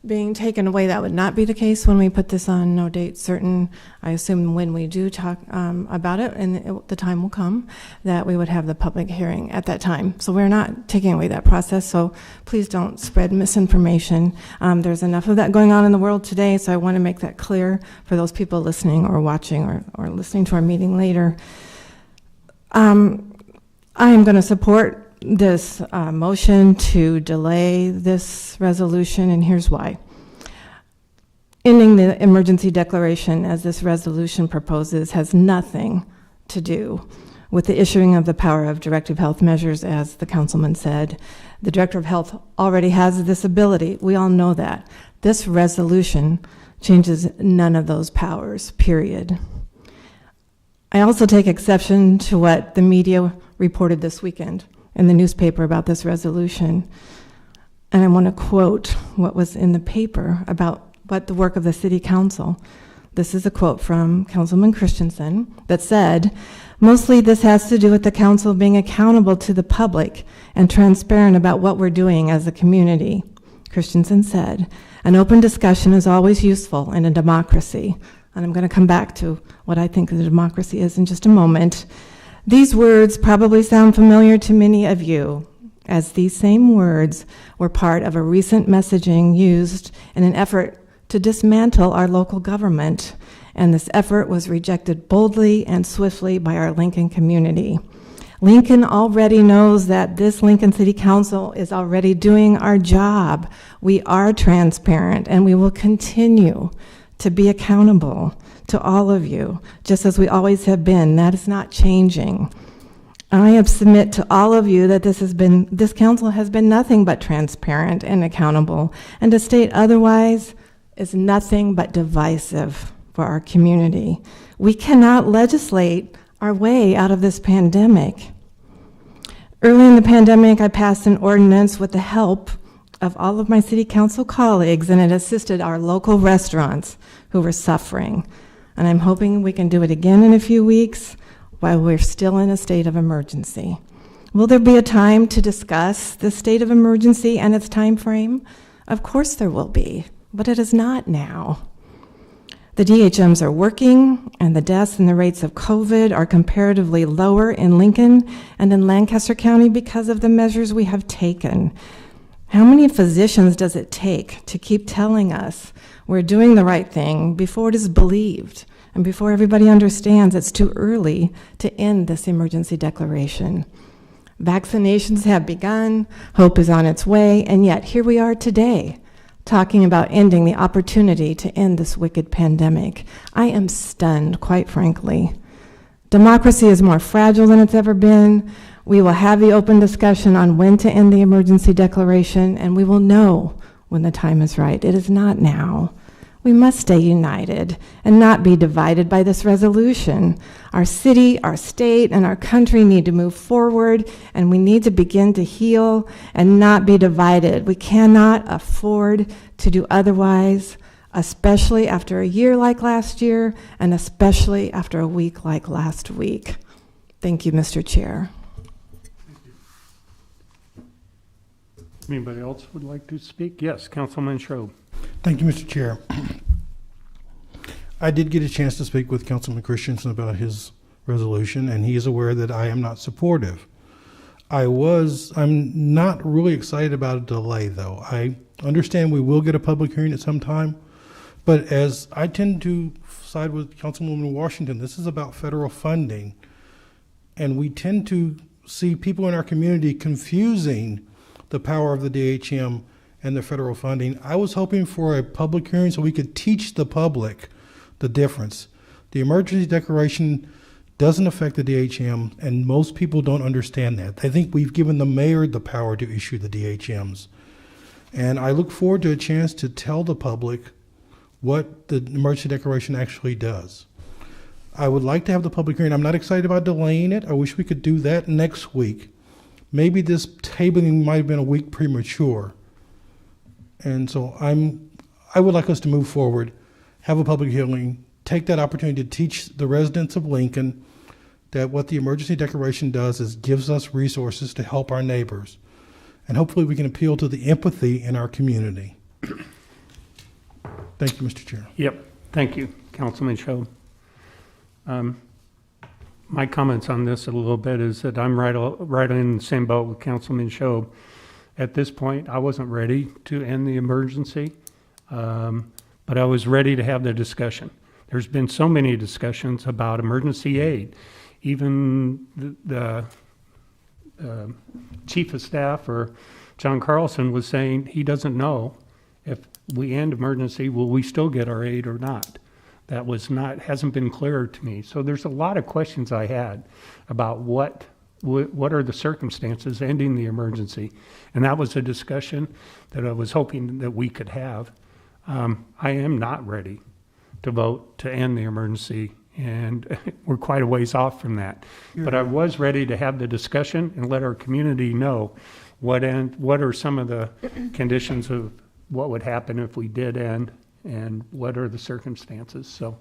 being taken away, that would not be the case when we put this on no date certain. I assume when we do talk about it, and the time will come, that we would have the public hearing at that time. So we're not taking away that process, so please don't spread misinformation. There's enough of that going on in the world today, so I want to make that clear for those people listening or watching or listening to our meeting later. I am going to support this motion to delay this resolution, and here's why. Ending the emergency declaration, as this resolution proposes, has nothing to do with the issuing of the power of directive health measures, as the councilman said. The director of health already has this ability. We all know that. This resolution changes none of those powers, period. I also take exception to what the media reported this weekend in the newspaper about this resolution. And I want to quote what was in the paper about what the work of the city council. This is a quote from Councilman Christensen that said, "Mostly this has to do with the council being accountable to the public and transparent about what we're doing as a community." Christensen said, "An open discussion is always useful in a democracy." And I'm going to come back to what I think the democracy is in just a moment. These words probably sound familiar to many of you, as these same words were part of a recent messaging used in an effort to dismantle our local government, and this effort was rejected boldly and swiftly by our Lincoln community. Lincoln already knows that this Lincoln City Council is already doing our job. We are transparent, and we will continue to be accountable to all of you, just as we always have been. That is not changing. I submit to all of you that this council has been nothing but transparent and accountable, and to state otherwise is nothing but divisive for our community. We cannot legislate our way out of this pandemic. Early in the pandemic, I passed an ordinance with the help of all of my city council colleagues, and it assisted our local restaurants who were suffering. And I'm hoping we can do it again in a few weeks while we're still in a state of emergency. Will there be a time to discuss the state of emergency and its time frame? Of course there will be, but it is not now. The DHMs are working, and the deaths and the rates of COVID are comparatively lower in Lincoln and in Lancaster County because of the measures we have taken. How many physicians does it take to keep telling us we're doing the right thing before it is believed and before everybody understands it's too early to end this emergency declaration? Vaccinations have begun, hope is on its way, and yet here we are today talking about ending the opportunity to end this wicked pandemic. I am stunned, quite frankly. Democracy is more fragile than it's ever been. We will have the open discussion on when to end the emergency declaration, and we will know when the time is right. It is not now. We must stay united and not be divided by this resolution. Our city, our state, and our country need to move forward, and we need to begin to heal and not be divided. We cannot afford to do otherwise, especially after a year like last year, and especially after a week like last week. Thank you, Mr. Chair. Anybody else would like to speak? Yes, Councilman Schrob. Thank you, Mr. Chair. I did get a chance to speak with Councilman Christensen about his resolution, and he is aware that I am not supportive. I'm not really excited about a delay, though. I understand we will get a public hearing at some time, but as I tend to side with Councilwoman Washington, this is about federal funding, and we tend to see people in our community confusing the power of the DHM and the federal funding. I was hoping for a public hearing so we could teach the public the difference. The emergency declaration doesn't affect the DHM, and most people don't understand that. They think we've given the mayor the power to issue the DHMs. And I look forward to a chance to tell the public what the emergency declaration actually does. I would like to have the public hearing. I'm not excited about delaying it. I wish we could do that next week. Maybe this tabling might have been a week premature. And so I would like us to move forward, have a public hearing, take that opportunity to teach the residents of Lincoln that what the emergency declaration does is gives us resources to help our neighbors. And hopefully we can appeal to the empathy in our community. Thank you, Mr. Chair. Yep, thank you, Councilman Schrob. My comments on this a little bit is that I'm right in the same boat with Councilman Schrob. At this point, I wasn't ready to end the emergency, but I was ready to have the discussion. There's been so many discussions about emergency aid. Even the chief of staff, or John Carlson, was saying he doesn't know if we end emergency, will we still get our aid or not? That hasn't been clear to me. So there's a lot of questions I had about what are the circumstances ending the emergency. And that was a discussion that I was hoping that we could have. I am not ready to vote to end the emergency, and we're quite a ways off from that. But I was ready to have the discussion and let our community know what are some of the conditions of what would happen if we did end, and what are the circumstances. So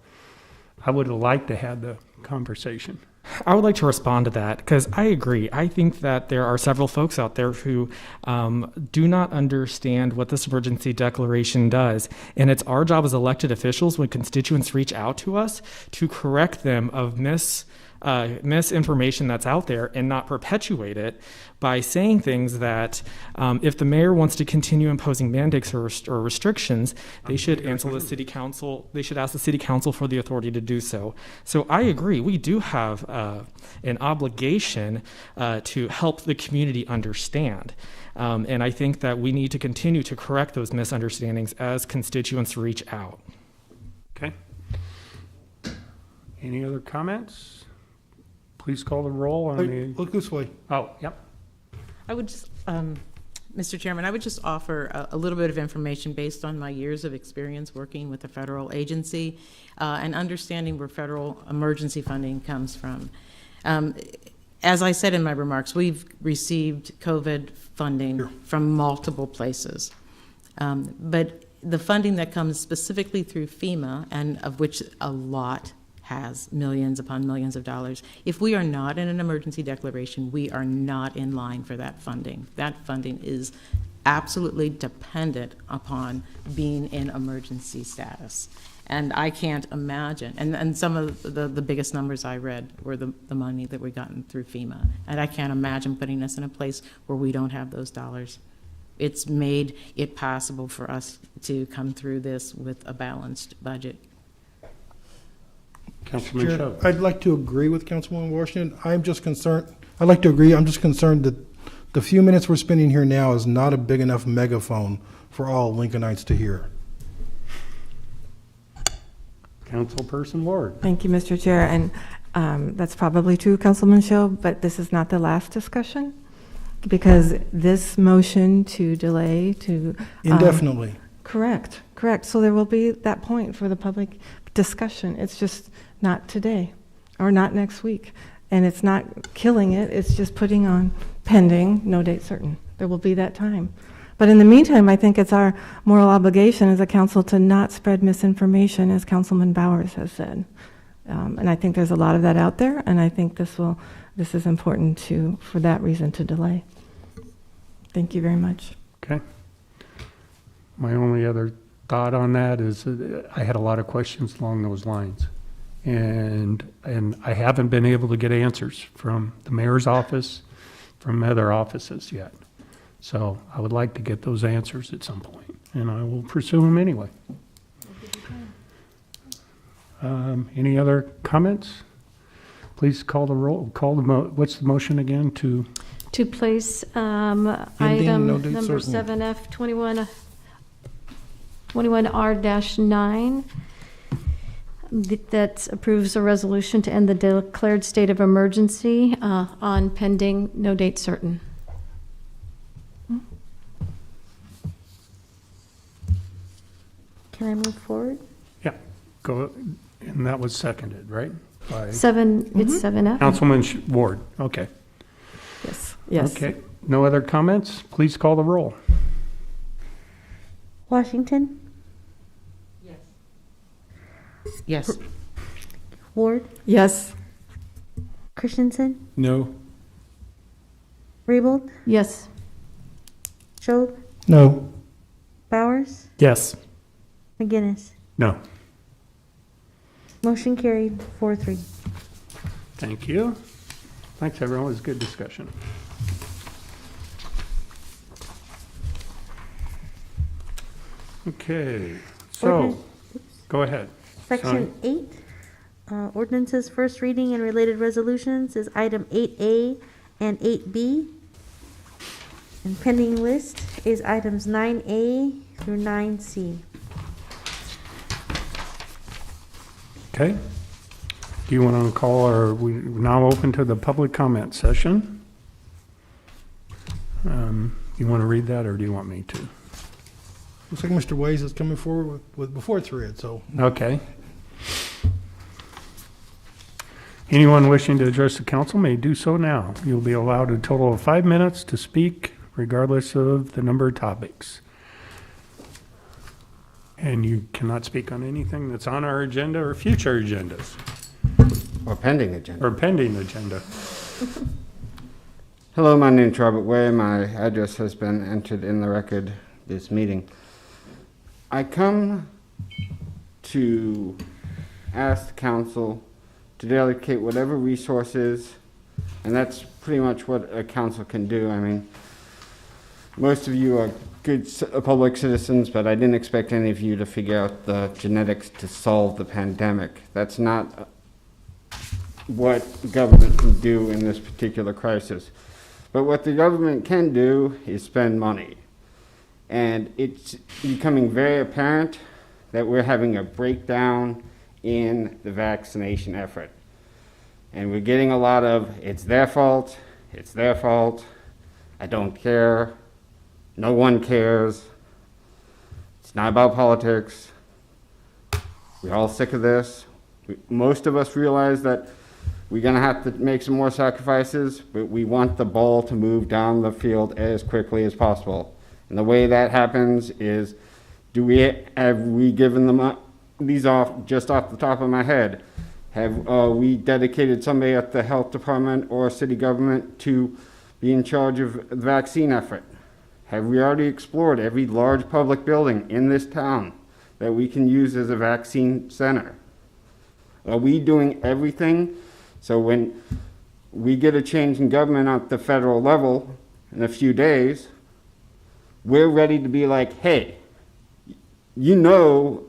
I would have liked to have the conversation. I would like to respond to that because I agree. I think that there are several folks out there who do not understand what this emergency declaration does. And it's our job as elected officials, when constituents reach out to us, to correct them of misinformation that's out there and not perpetuate it by saying things that if the mayor wants to continue imposing mandates or restrictions, they should ask the city council for the authority to do so. So I agree. We do have an obligation to help the community understand. And I think that we need to continue to correct those misunderstandings as constituents reach out. Okay. Any other comments? Please call the roll on the... Look this way. Oh, yep. I would just, Mr. Chairman, I would just offer a little bit of information based on my years of experience working with a federal agency and understanding where federal emergency funding comes from. As I said in my remarks, we've received COVID funding from multiple places. But the funding that comes specifically through FEMA, and of which a lot has millions upon millions of dollars. If we are not in an emergency declaration, we are not in line for that funding. That funding is absolutely dependent upon being in emergency status. And I can't imagine, and some of the biggest numbers I read were the money that we gotten through FEMA. And I can't imagine putting us in a place where we don't have those dollars. It's made it possible for us to come through this with a balanced budget. Councilman Schrob. I'd like to agree with Councilwoman Washington. I'm just concerned that the few minutes we're spending here now is not a big enough megaphone for all Lincolnites to hear. Councilperson Ward. Thank you, Mr. Chair. And That's probably true, Councilman Show, but this is not the last discussion, because this motion to delay to... Indefinitely. Correct. So there will be that point for the public discussion. It's just not today or not next week. And it's not killing it, it's just putting on pending, no date certain. There will be that time. But in the meantime, I think it's our moral obligation as a council to not spread misinformation, as Councilman Bowers has said. And I think there's a lot of that out there, and I think this is important for that reason to delay. Thank you very much. Okay. My only other thought on that is I had a lot of questions along those lines. And I haven't been able to get answers from the mayor's office, from other offices yet. So I would like to get those answers at some point, and I will pursue them anyway. Any other comments? Please call the roll. What's the motion again? To place no item date number certain. 7F 21R-9 that approves a resolution to end the declared state of emergency on pending no date certain. Can I move forward? Yeah, go. And that was seconded, right? By It's 7F. Councilman Ward. Okay. Yes. Okay. No other comments? Please call the roll. Washington? Yes. Ward? Yes. Christensen? No. Raybold? Yes. Schob? No. Bowers? Yes. McGinnis? No. Motion carried 4-3. Thank you. Thanks, everyone. It was a good discussion. Okay, so go ahead. Section 8, ordinances, first reading and related resolutions is item 8A and 8B. And pending list is items 9A through 9C. Okay. Do you want to call, or are we now open to the public comment session? You want to read that, or do you want me to? Looks like Mr. Ways is coming forward with before it's read, so. Okay. Anyone wishing to address the council may do so now. You'll be allowed a total of 5 minutes to speak, regardless of the number of topics. And you cannot speak on anything that's on our agenda or future agendas. Or pending agenda. Or pending agenda. Hello, my name is Robert Way. My address has been entered in the record this meeting. I come to ask the council to dedicate whatever resources, and that's pretty much what a council can do. I mean, most of you are good public citizens, but I didn't expect any of you to figure out the genetics to solve the pandemic. That's not what government can do in this particular crisis. But what the government can do is spend money. And it's becoming very apparent that we're having a breakdown in the vaccination effort. And we're getting a lot of, it's their fault, I don't care, no one cares, it's not about politics, we're all sick of this. Most of us realize that we're gonna have to make some more sacrifices, but we want the ball to move down the field as quickly as possible. And the way that happens is, have we given them these off just off the top of my head? Have we dedicated somebody at the health department or city government to be in charge of the vaccine effort? Have we already explored every large public building in this town that we can use as a vaccine center? Are we doing everything so when we get a change in government at the federal level in a few days, we're ready to be like, hey, you know,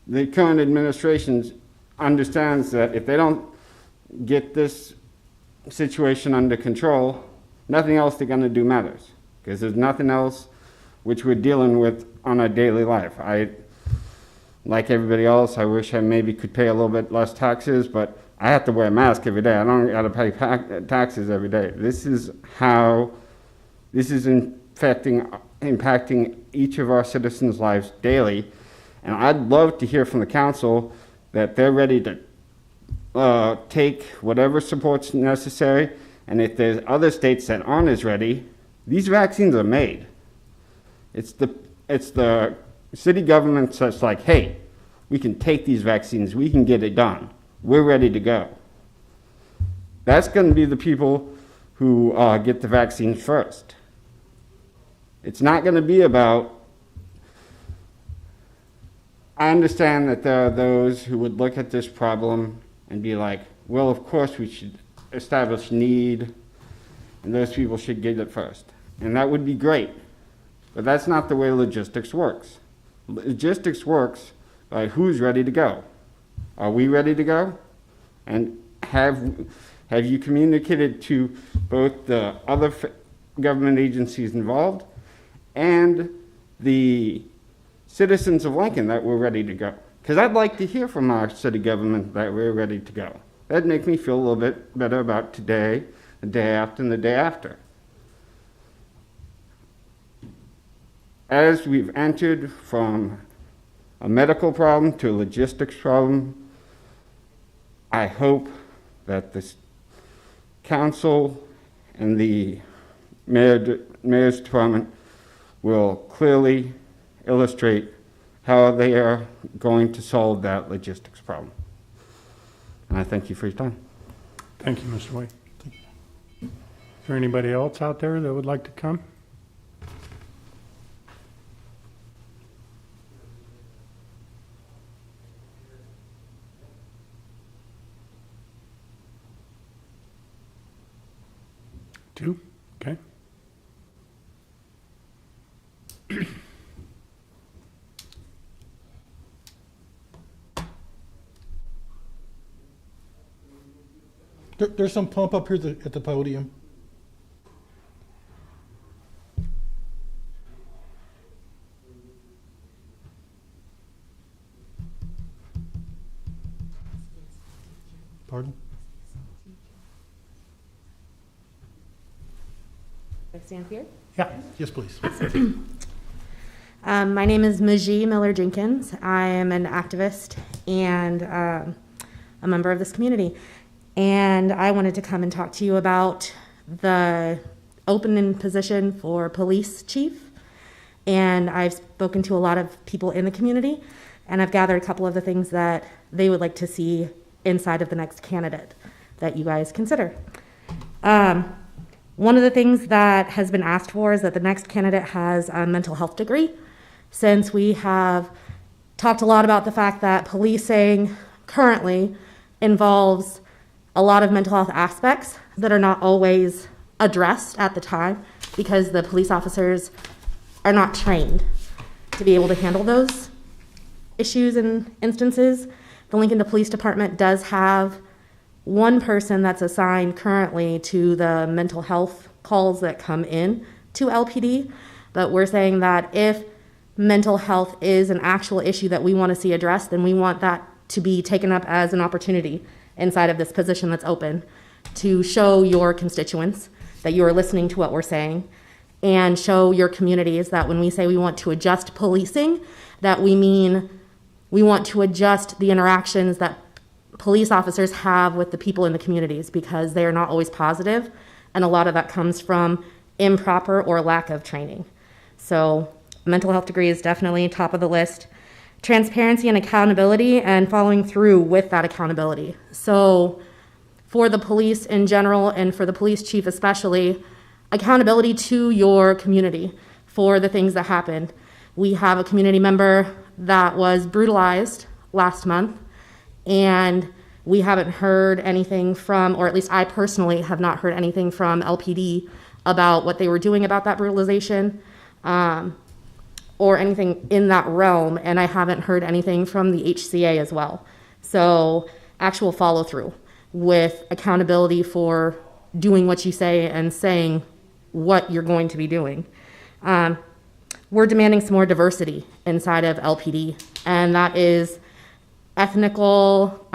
the current administration understands that if they don't get this situation under control, nothing else they're going to do matters, because there's nothing else which we're dealing with on our daily life. like everybody else, I wish I maybe could pay a little bit less taxes, but I have to wear a mask every day. I don't got to pay taxes every day. This is impacting each of our citizens' lives daily. And I'd love to hear from the council that they're ready to take whatever support's necessary. And if there's other states that aren't as ready, these vaccines are made. It's the city government that's like, hey, we can take these vaccines, we can get it done. We're ready to go. That's going to be the people who get the vaccine first. It's not going to be about, I understand that there are those who would look at this problem and be like, well, of course we should establish need, and those people should get it first. And that would be great, but that's not the way logistics works. Logistics works by who's ready to go. Are we ready to go? And have you communicated to both the other government agencies involved and the citizens of Lincoln that we're ready to go? Because I'd like to hear from our city government that we're ready to go. That'd make me feel a little bit better about today, the day after, and the day after. As we've entered from a medical problem to a logistics problem, I hope that the council and the mayor's department will clearly illustrate how they are going to solve that logistics problem. And I thank you for your time. Thank you, Mr. White. Is there anybody else out there that would like to come? Two? Okay. There's some pump up here at the podium. Pardon? Can I stand here? Yeah, yes, please. My name is Majee Miller-Jenkins. I am an activist and a member of this community. And I wanted to come and talk to you about the open position for police chief. And I've spoken to a lot of people in the community, and I've gathered a couple of the things that they would like to see inside of the next candidate that you guys consider. One of the things that has been asked for is that the next candidate has a mental health degree, since we have talked a lot about the fact that policing currently involves a lot of mental health aspects that are not always addressed at the time because the police officers are not trained to be able to handle those issues and instances. The Lincoln Police Department does have one person that's assigned currently to the mental health calls that come in to LPD, but we're saying that if mental health is an actual issue that we want to see addressed, then we want that to be taken up as an opportunity inside of this position that's open to show your constituents that you are listening to what we're saying and show your communities that when we say we want to adjust policing, that we mean we want to adjust the interactions that police officers have with the people in the communities, because they are not always positive, and a lot of that comes from improper or lack of training. So mental health degree is definitely top of the list. Transparency and accountability and following through with that accountability. So for the police in general and for the police chief especially, accountability to your community for the things that happened. We have a community member that was brutalized last month, and we haven't heard anything from, or at least I personally have not heard anything from LPD about what they were doing about that brutalization. Or anything in that realm, and I haven't heard anything from the HCA as well. So actual follow through with accountability for doing what you say and saying what you're going to be doing. We're demanding some more diversity inside of LPD and that is ethnical,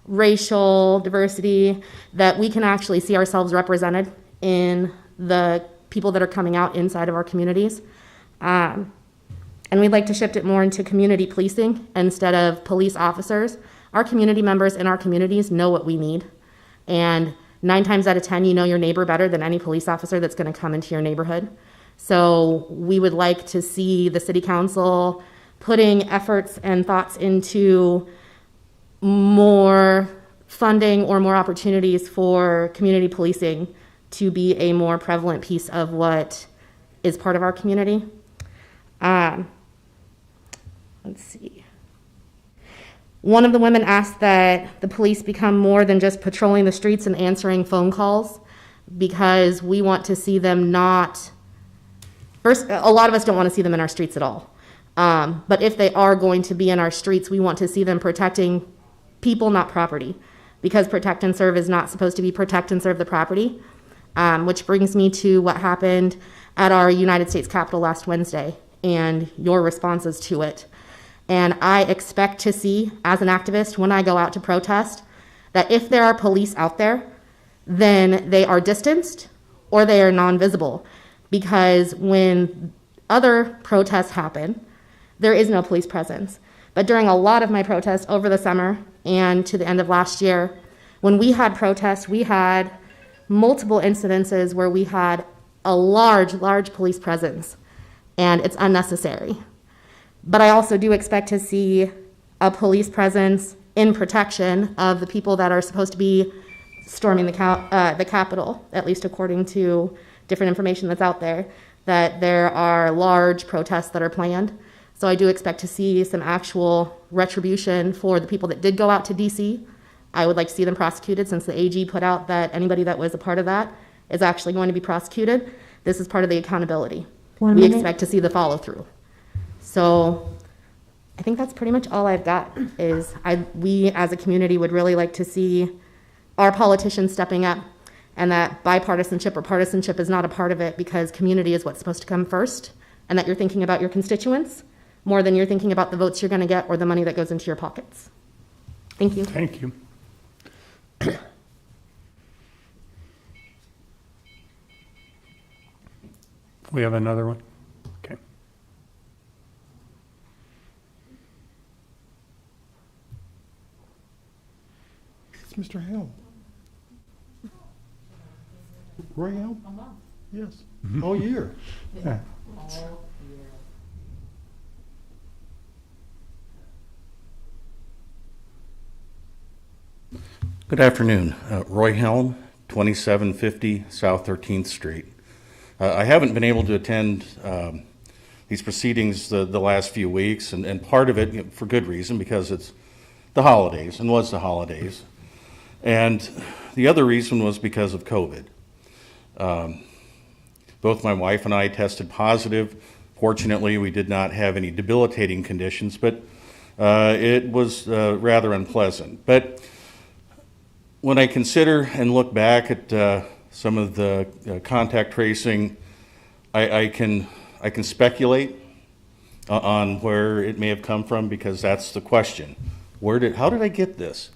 racial diversity, that we can actually see ourselves represented in the people that are coming out inside of our communities. And we'd like to shift it more into community policing instead of police officers. Our community members in our communities know what we need. And 9 times out of 10, you know your neighbor better than any police officer that's going to come into your neighborhood. So we would like to see the city council putting efforts and thoughts into more funding or more opportunities for community policing to be a more prevalent piece of what is part of our community. Let's see. One of the women asked that the police become more than just patrolling the streets and answering phone calls, because we want to see them not, first, a lot of us don't want to see them in our streets at all. But if they are going to be in our streets, we want to see them protecting people, not property, because protect and serve is not supposed to be protect and serve the property. Which brings me to what happened at our United States Capitol last Wednesday and your responses to it. And I expect to see, as an activist, when I go out to protest, that if there are police out there, then they are distanced or they are non-visible. Because when other protests happen, there is no police presence. But during a lot of my protests over the summer and to the end of last year, when we had protests, we had multiple incidences where we had a large police presence, and it's unnecessary. But I also do expect to see a police presence in protection of the people that are supposed to be storming the Capitol, at least according to different information that's out there, that there are large protests that are planned. So I do expect to see some actual retribution for the people that did go out to DC. I would like to see them prosecuted, since the AG put out that anybody that was a part of that is actually going to be prosecuted. This is part of the accountability. We expect to see the follow through. So I think that's pretty much all I've got. Is we as a community would really like to see our politicians stepping up, and that bipartisanship or partisanship is not a part of it, because community is what's supposed to come first, and that you're thinking about your constituents more than you're thinking about the votes you're going to get or the money that goes into your pockets. Thank you. Thank you. We have another one? Okay. It's Mr. Helm. Roy Helm? Yes. All year. Yeah. Good afternoon. Roy Helm, 2750 South 13th Street. I haven't been able to attend these proceedings the last few weeks, and part of it for good reason, because it's the holidays and was the holidays. And the other reason was because of COVID. Both my wife and I tested positive. Fortunately, we did not have any debilitating conditions, but it was rather unpleasant. But when I consider and look back at some of the contact tracing, I can speculate on where it may have come from, because that's the question. How did I get this?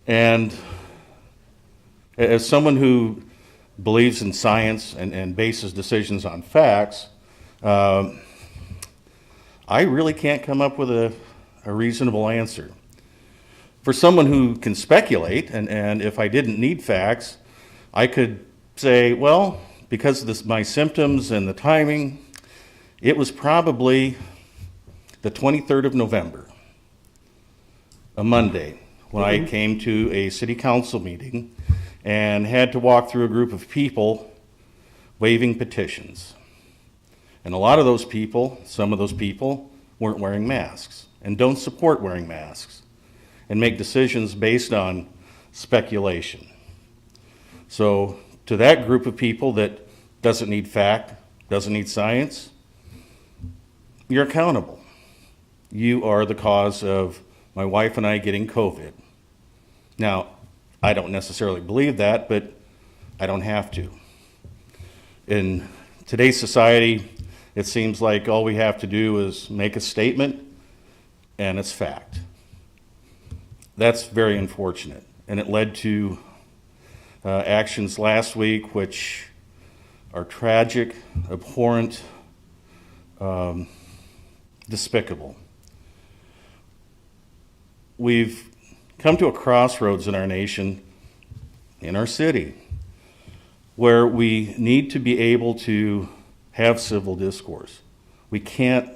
And as someone who believes in science and bases decisions on facts, I really can't come up with a reasonable answer. For someone who can speculate, and if I didn't need facts, I could say, well, because of my symptoms and the timing, it was probably the 23rd of November, a Monday, when I came to a city council meeting and had to walk through a group of people waving petitions. And a lot of those people, some of those people, weren't wearing masks and don't support wearing masks, and make decisions based on speculation. So to that group of people that doesn't need fact, doesn't need science, you're accountable. You are the cause of my wife and I getting COVID. Now, I don't necessarily believe that, but I don't have to. In today's society, it seems like all we have to do is make a statement and it's fact. That's very unfortunate, and it led to actions last week which are tragic, abhorrent, despicable. We've come to a crossroads in our nation, in our city, where we need to be able to have civil discourse. We can't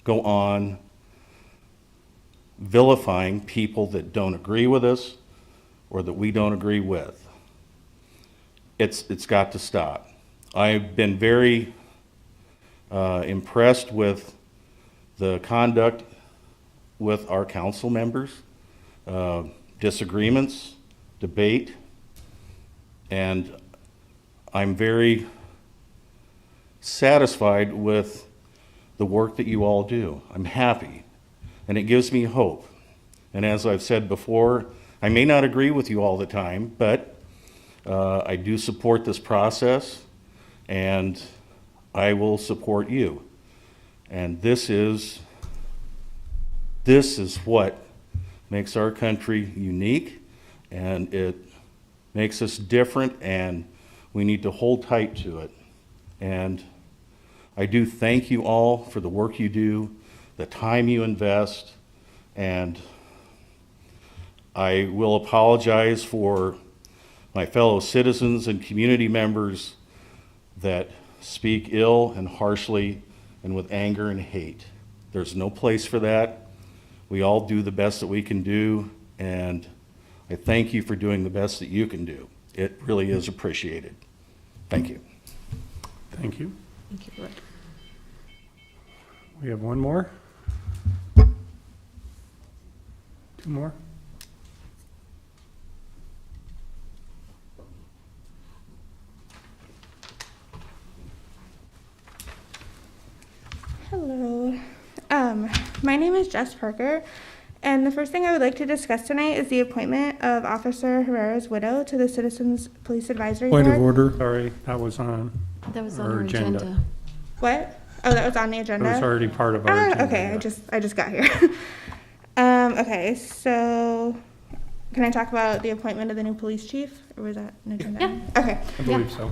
go on vilifying people that don't agree with us or that we don't agree with. It's got to stop. I've been very impressed with the conduct with our council members, disagreements, debate, and I'm very satisfied with the work that you all do. I'm happy, and it gives me hope. And as I've said before, I may not agree with you all the time, but I do support this process, and I will support you. And this is what makes our country unique, and it makes us different, and we need to hold tight to it. And I do thank you all for the work you do, the time you invest, and I will apologize for my fellow citizens and community members that speak ill and harshly and with anger and hate. There's no place for that. We all do the best that we can do, and I thank you for doing the best that you can do. It really is appreciated. Thank you. Thank you. Thank you, Lord. We have one more. 2 more. Hello. My name is Jess Parker, and the first thing I would like to discuss tonight is the appointment of Officer Herrera's widow to the Citizens Police Advisory Board. Point of order. Sorry, that was on our agenda. What? Oh, that was on the agenda? It was already part of our agenda. Okay, yeah. I just got here. Okay, so can I talk about the appointment of the new police chief, or was that an agenda? Yeah. Okay. I believe so.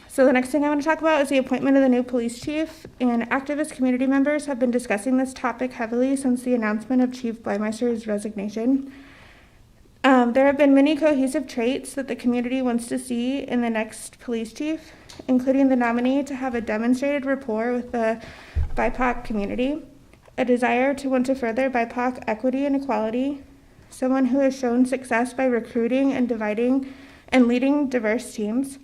So the next thing I want to talk about is the appointment of the new police chief, and activist community members have been discussing this topic heavily since the announcement of Chief Blimeister's resignation. There have been many cohesive traits that the community wants to see in the next police chief, including the nominee to have a demonstrated rapport with the BIPOC community, a desire to want to further BIPOC equity and equality, someone who has shown success by recruiting and dividing and leading diverse teams,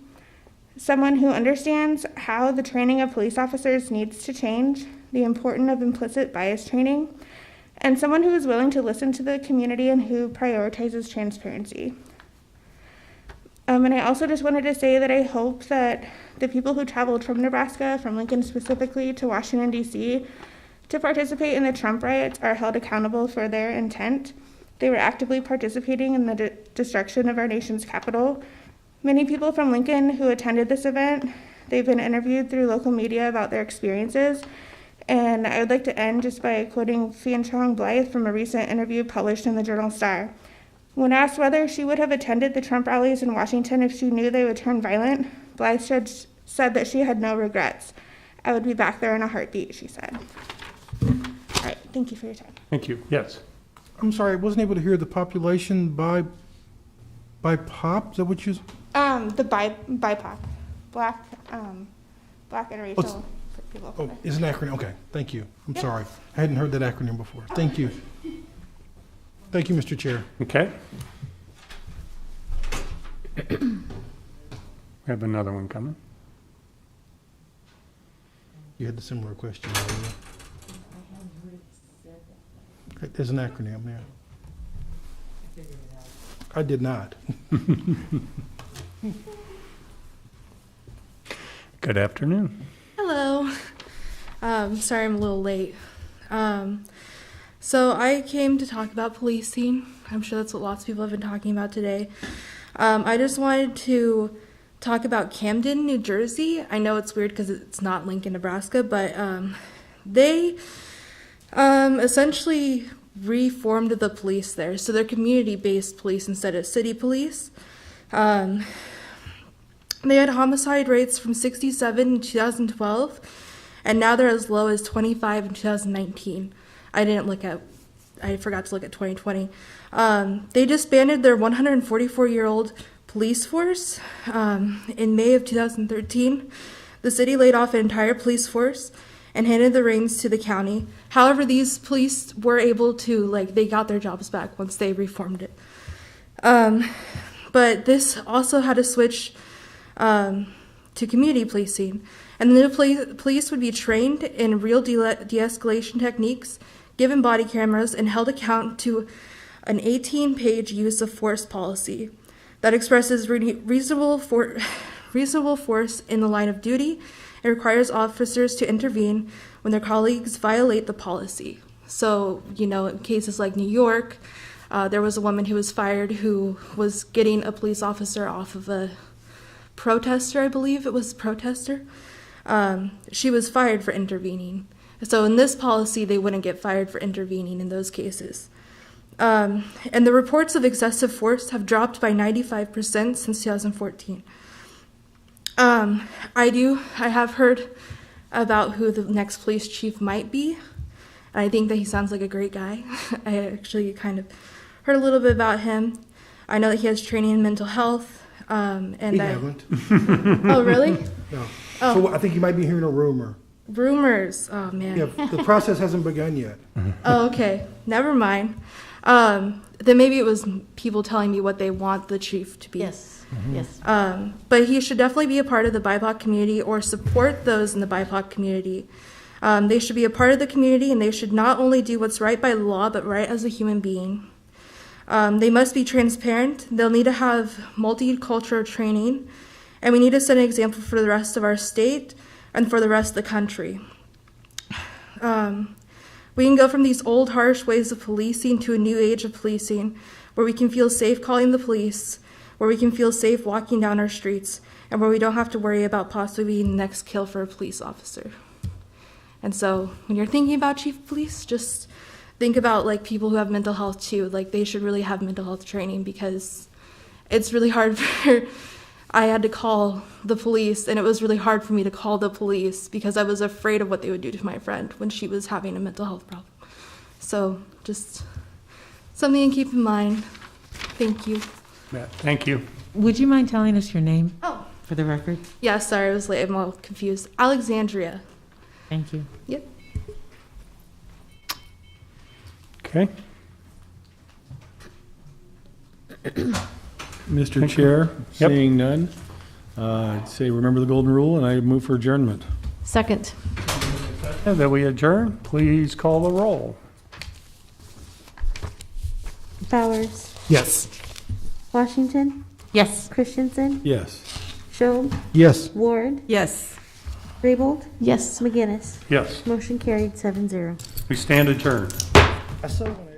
someone who understands how the training of police officers needs to change, the importance of implicit bias training, and someone who is willing to listen to the community and who prioritizes transparency. And I also just wanted to say that I hope that the people who traveled from Nebraska, from Lincoln specifically, to Washington, D.C., to participate in the Trump riots are held accountable for their intent. They were actively participating in the destruction of our nation's capital. Many people from Lincoln who attended this event, they've been interviewed through local media about their experiences. And I would like to end just by quoting Fanchong Blythe from a recent interview published in the Journal Star. When asked whether she would have attended the Trump rallies in Washington if she knew they would turn violent, Blythe said that she had no regrets. I would be back there in a heartbeat, she said. All right, thank you for your time. Thank you. Yes. I'm sorry, I wasn't able to hear the population by POP. Is that what you? The BIPOC, black interracial people. Oh, it's an acronym. Okay, thank you. I'm sorry, I hadn't heard that acronym before. Thank you. Thank you, Mr. Chair. Okay. We have another one coming. You had a similar question earlier. There's an acronym there. I did not. Good afternoon. Hello. Sorry I'm a little late. So I came to talk about policing. I'm sure that's what lots of people have been talking about today. I just wanted to talk about Camden, New Jersey. I know it's weird because it's not Lincoln, Nebraska, but they Essentially reformed the police there. So they're community-based police instead of city police. They had homicide rates from 67 in 2012, and now they're as low as 25 in 2019. I forgot to look at 2020. They disbanded their 144-year-old police force in May of 2013. The city laid off an entire police force and handed the reins to the county. However, these police were able to, they got their jobs back once they reformed it. But this also had to switch to community policing. And the police would be trained in real de-escalation techniques, given body cameras, and held account to an 18-page use of force policy that expresses reasonable force in the line of duty. It requires officers to intervene when their colleagues violate the policy. So, in cases like New York, there was a woman who was fired who was getting a police officer off of a protester, I believe it was a protester. She was fired for intervening. So in this policy, they wouldn't get fired for intervening in those cases. And the reports of excessive force have dropped by 95% since 2014. I have heard about who the next police chief might be. I think that he sounds like a great guy. I actually kind of heard a little bit about him. I know that he has training in mental health. He haven't. Oh, really? No. Oh. So I think you might be hearing a rumor. Rumors. Oh, man. Yeah, the process hasn't begun yet. Oh, okay. Never mind. Then maybe it was people telling me what they want the chief to be. Yes. Yes. But he should definitely be a part of the BIPOC community or support those in the BIPOC community. They should be a part of the community, and they should not only do what's right by law, but right as a human being. They must be transparent. They'll need to have multicultural training, and we need to set an example for the rest of our state and for the rest of the country. We can go from these old, harsh ways of policing to a new age of policing, where we can feel safe calling the police, where we can feel safe walking down our streets, and where we don't have to worry about possibly being the next kill for a police officer. And so when you're thinking about chief of police, just think about people who have mental health too. They should really have mental health training, because it's really hard I had to call the police, and it was really hard for me to call the police because I was afraid of what they would do to my friend when she was having a mental health problem. So just something to keep in mind. Thank you. Yeah, thank you. Would you mind telling us your name? Oh. For the record? Yeah, sorry, I was late. I'm all confused. Alexandria. Thank you. Yep. Okay. Mr. Chair, Yep. seeing none, I'd say remember the golden rule, and I move for adjournment. Second. And that we adjourn, please call the roll. Bowers. Yes. Washington. Yes. Christensen. Yes. Schob. Yes. Ward. Yes. Raybold. Yes. McGinnis. Yes. Motion carried 7-0. We stand adjourned. I still want to